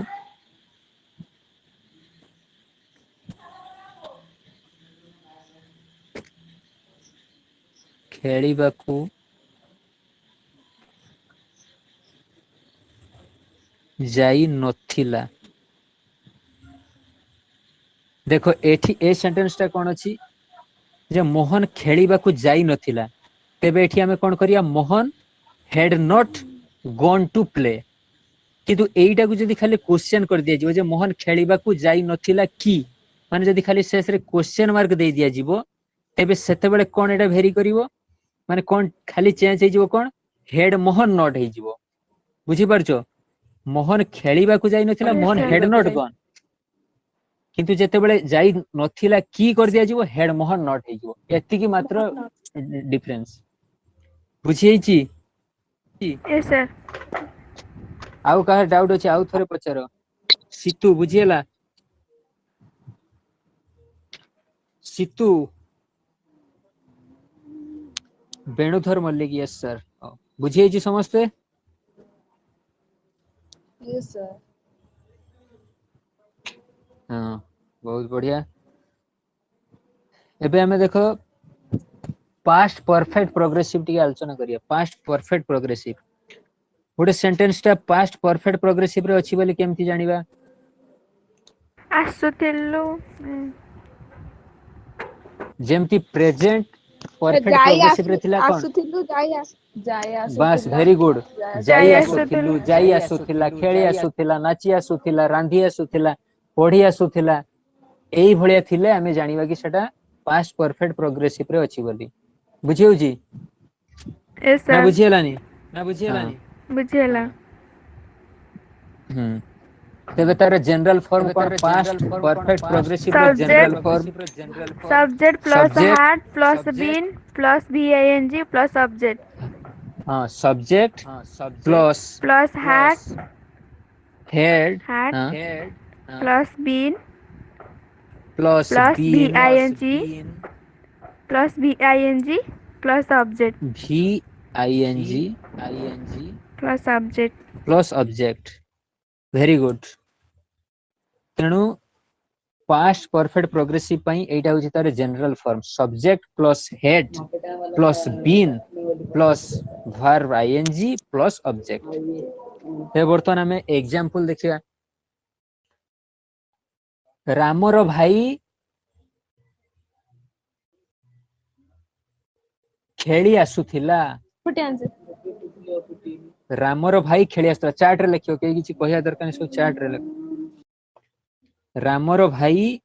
Speaker 1: जाई नथिला देखो एठी ए सेंटेंस टा कोन अछि जे मोहन खेलिबाकू जाई नथिला तेबे एठी हमें कोन करिया Mohan had not gone to play किंतु एईटा को जदी खाली क्वेश्चन कर दिया जिवो जे मोहन खेलिबाकू जाई नथिला कि माने जदी खाली शेष रे क्वेश्चन मार्क दे दिया जिवो तेबे सेते बेले कोन एटा वेरी करिवो माने कोन खाली चेंज हे जिवो कोन हेड मोहन नॉट हे जिवो बुझी परछो मोहन खेलिबाकू जाई नथिला मोहन हेड नॉट गॉन किंतु जेते बेले जाई नथिला की कर दिया जिवो हेड मोहन नॉट हे जिवो एति की मात्र डिफरेंस बुझी छी
Speaker 3: यस सर
Speaker 1: आउ का डाउट अछि आउ थरे पचारो सितु बुझियला सितु बेणुधर मल्लिक यस सर बुझिए छी समस्ते
Speaker 6: यस सर
Speaker 1: हां बहुत बढ़िया एबे हमें देखो पास्ट परफेक्ट प्रोग्रेसिव टी आलोचना करिया पास्ट परफेक्ट प्रोग्रेसिव गोटे सेंटेंस टा पास्ट परफेक्ट प्रोग्रेसिव रे अछि बोली केमति जानिबा
Speaker 3: आसुतिलु
Speaker 1: जेमति प्रेजेंट परफेक्ट
Speaker 7: ଯାଇ
Speaker 1: प्रोग्रेसिव रे थिला कोन
Speaker 7: ଆସୁଥିଲୁ ଯାଇ
Speaker 1: बस
Speaker 7: ଆସୁଥିଲା
Speaker 1: वेरी गुड
Speaker 3: ଯାଇ
Speaker 1: जाई
Speaker 3: ଆସୁଥିଲୁ
Speaker 1: आसुथिलु जाई आसुथिला खेली आसुथिला नाची आसुथिला रांधी आसुथिला पढ़ी आसुथिला एई भलिया थिले आमे जानिबा कि सेटा पास्ट परफेक्ट प्रोग्रेसिव रे अछि बोली बुझी होजी
Speaker 3: यस
Speaker 1: ना
Speaker 3: सर
Speaker 1: बुझियलानी
Speaker 3: बुझिला
Speaker 1: तेबे तार जनरल फॉर्म कोन पास्ट परफेक्ट प्रोग्रेसिव रो general form
Speaker 3: subject plus
Speaker 1: subject
Speaker 3: had plus been plus B I N G plus object
Speaker 1: हां subject plus
Speaker 3: plus had
Speaker 1: had
Speaker 3: had
Speaker 1: हां
Speaker 3: plus been
Speaker 1: plus
Speaker 3: plus
Speaker 1: been
Speaker 3: B I N G plus B I N G plus object
Speaker 1: भी I N G
Speaker 3: plus object
Speaker 1: plus object very good तेणु past perfect progressive पई एटा होची तार general form subject plus had plus been plus verb I N G plus object ते बर्तमान हमें example देखिया रामर भाई खेली आसुथिला रामर भाई खेली आसुथिला चार्ट रे लिखियो के किछि कहिया दरकार सब चार्ट रे लिख रामर भाई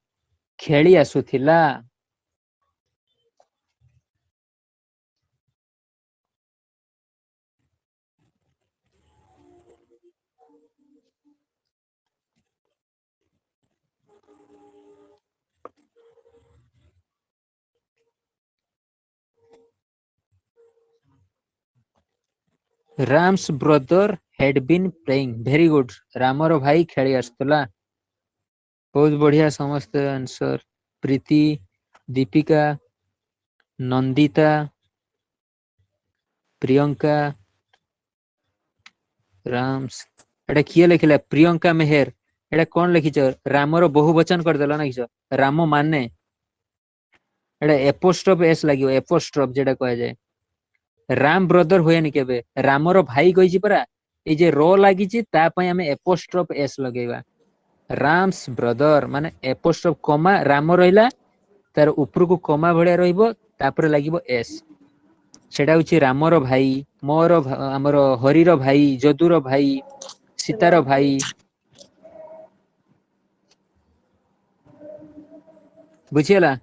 Speaker 1: खेली आसुथिला Ram's brother had been playing very good रामर भाई खेली आसुथिला बहुत बढ़िया समस्त आंसर प्रीति दीपिका नंदिता प्रियंका राम्स एटा किए लिखिला प्रियंका मेहर एटा कोन लिखिछ रामर बहुवचन कर देला ना किछ राम माने एटा एपोस्ट्रोफ एस लागियो एपोस्ट्रोफ जेटा कहै जाय राम ब्रदर होयनि केबे रामर भाई कहिछि परा ए जे रो लागिछि ता पई हमें एपोस्ट्रोफ एस लगेबा राम्स ब्रदर माने एपोस्ट्रोफ कमा राम रहिला तार ऊपर को कमा भलिया रहिबो तापर लागिबो एस सेटा होछि रामर भाई मोर हमर हरिर भाई जदुर भाई सीतार भाई बुझियला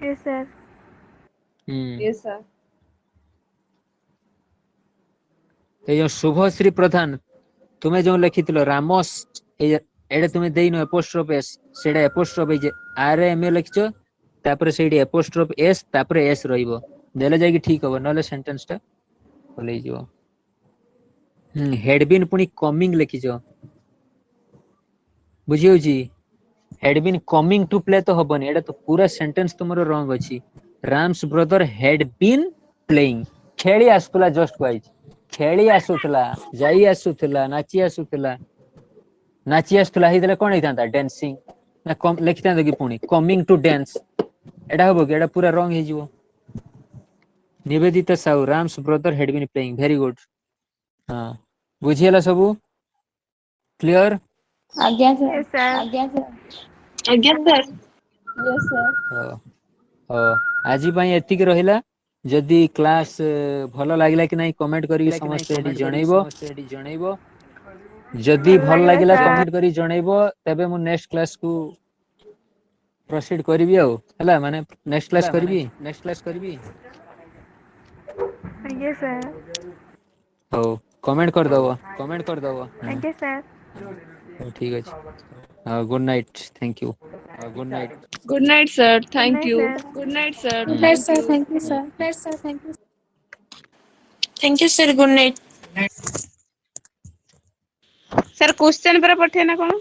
Speaker 3: यस सर
Speaker 6: यस सर
Speaker 1: ए जो शुभश्री प्रधान तुमे जो लिखिथिलो रामस एडे तुमे देइनो एपोस्ट्रोफ एस सेडा एपोस्ट्रोफ जे आर एम ए लिखिछो तापर सेडी एपोस्ट्रोफ एस तापर एस रहिबो देले जाय कि ठीक हो नले सेंटेंस टा बोलै जिवो हेड बीन पुनी कमिंग लिखिछो बुझियो जी had been coming to play तो हबनी एडा तो पूरा सेंटेंस तुमरो रॉन्ग अछि Ram's brother had been playing खेली आसुला जस्ट वाइज खेली आसुला जाई आसुला नाची आसुला नाची आसुला हिदले कोन हितांता डांसिंग ना कम लिखितांता कि पुनी कमिंग टू डांस एडा हबो कि एडा पूरा रॉन्ग हे जिवो निवेदिता साउ Ram's brother had been playing very good हां बुझियला सबु क्लियर
Speaker 2: आज्ञा सर
Speaker 3: यस सर
Speaker 7: ଆଜ୍ଞା ସାର୍
Speaker 2: यस सर
Speaker 1: हो आजि पई एतिक रहिला जदि क्लास भलो लागिला कि नहीं कमेंट करी समस्त एडी जणैबो जदि
Speaker 3: ଭଲ
Speaker 1: भल
Speaker 3: ଲାଗିଲା
Speaker 1: लागिला
Speaker 3: ସାର୍
Speaker 1: कमेंट करी जणैबो तबे मु नेक्स्ट क्लास को प्रोसीड करबी आ हला माने नेक्स्ट क्लास करबी
Speaker 3: आज्ञा सर
Speaker 1: हो कमेंट कर दबो
Speaker 3: आज्ञा सर
Speaker 1: ठीक अछि good night thank you
Speaker 6: good night sir
Speaker 3: good
Speaker 6: thank
Speaker 3: night
Speaker 6: you
Speaker 3: sir
Speaker 2: yes sir thank you sir
Speaker 7: thank you sir good night sir question ପରା ପଠେଇନା କଣ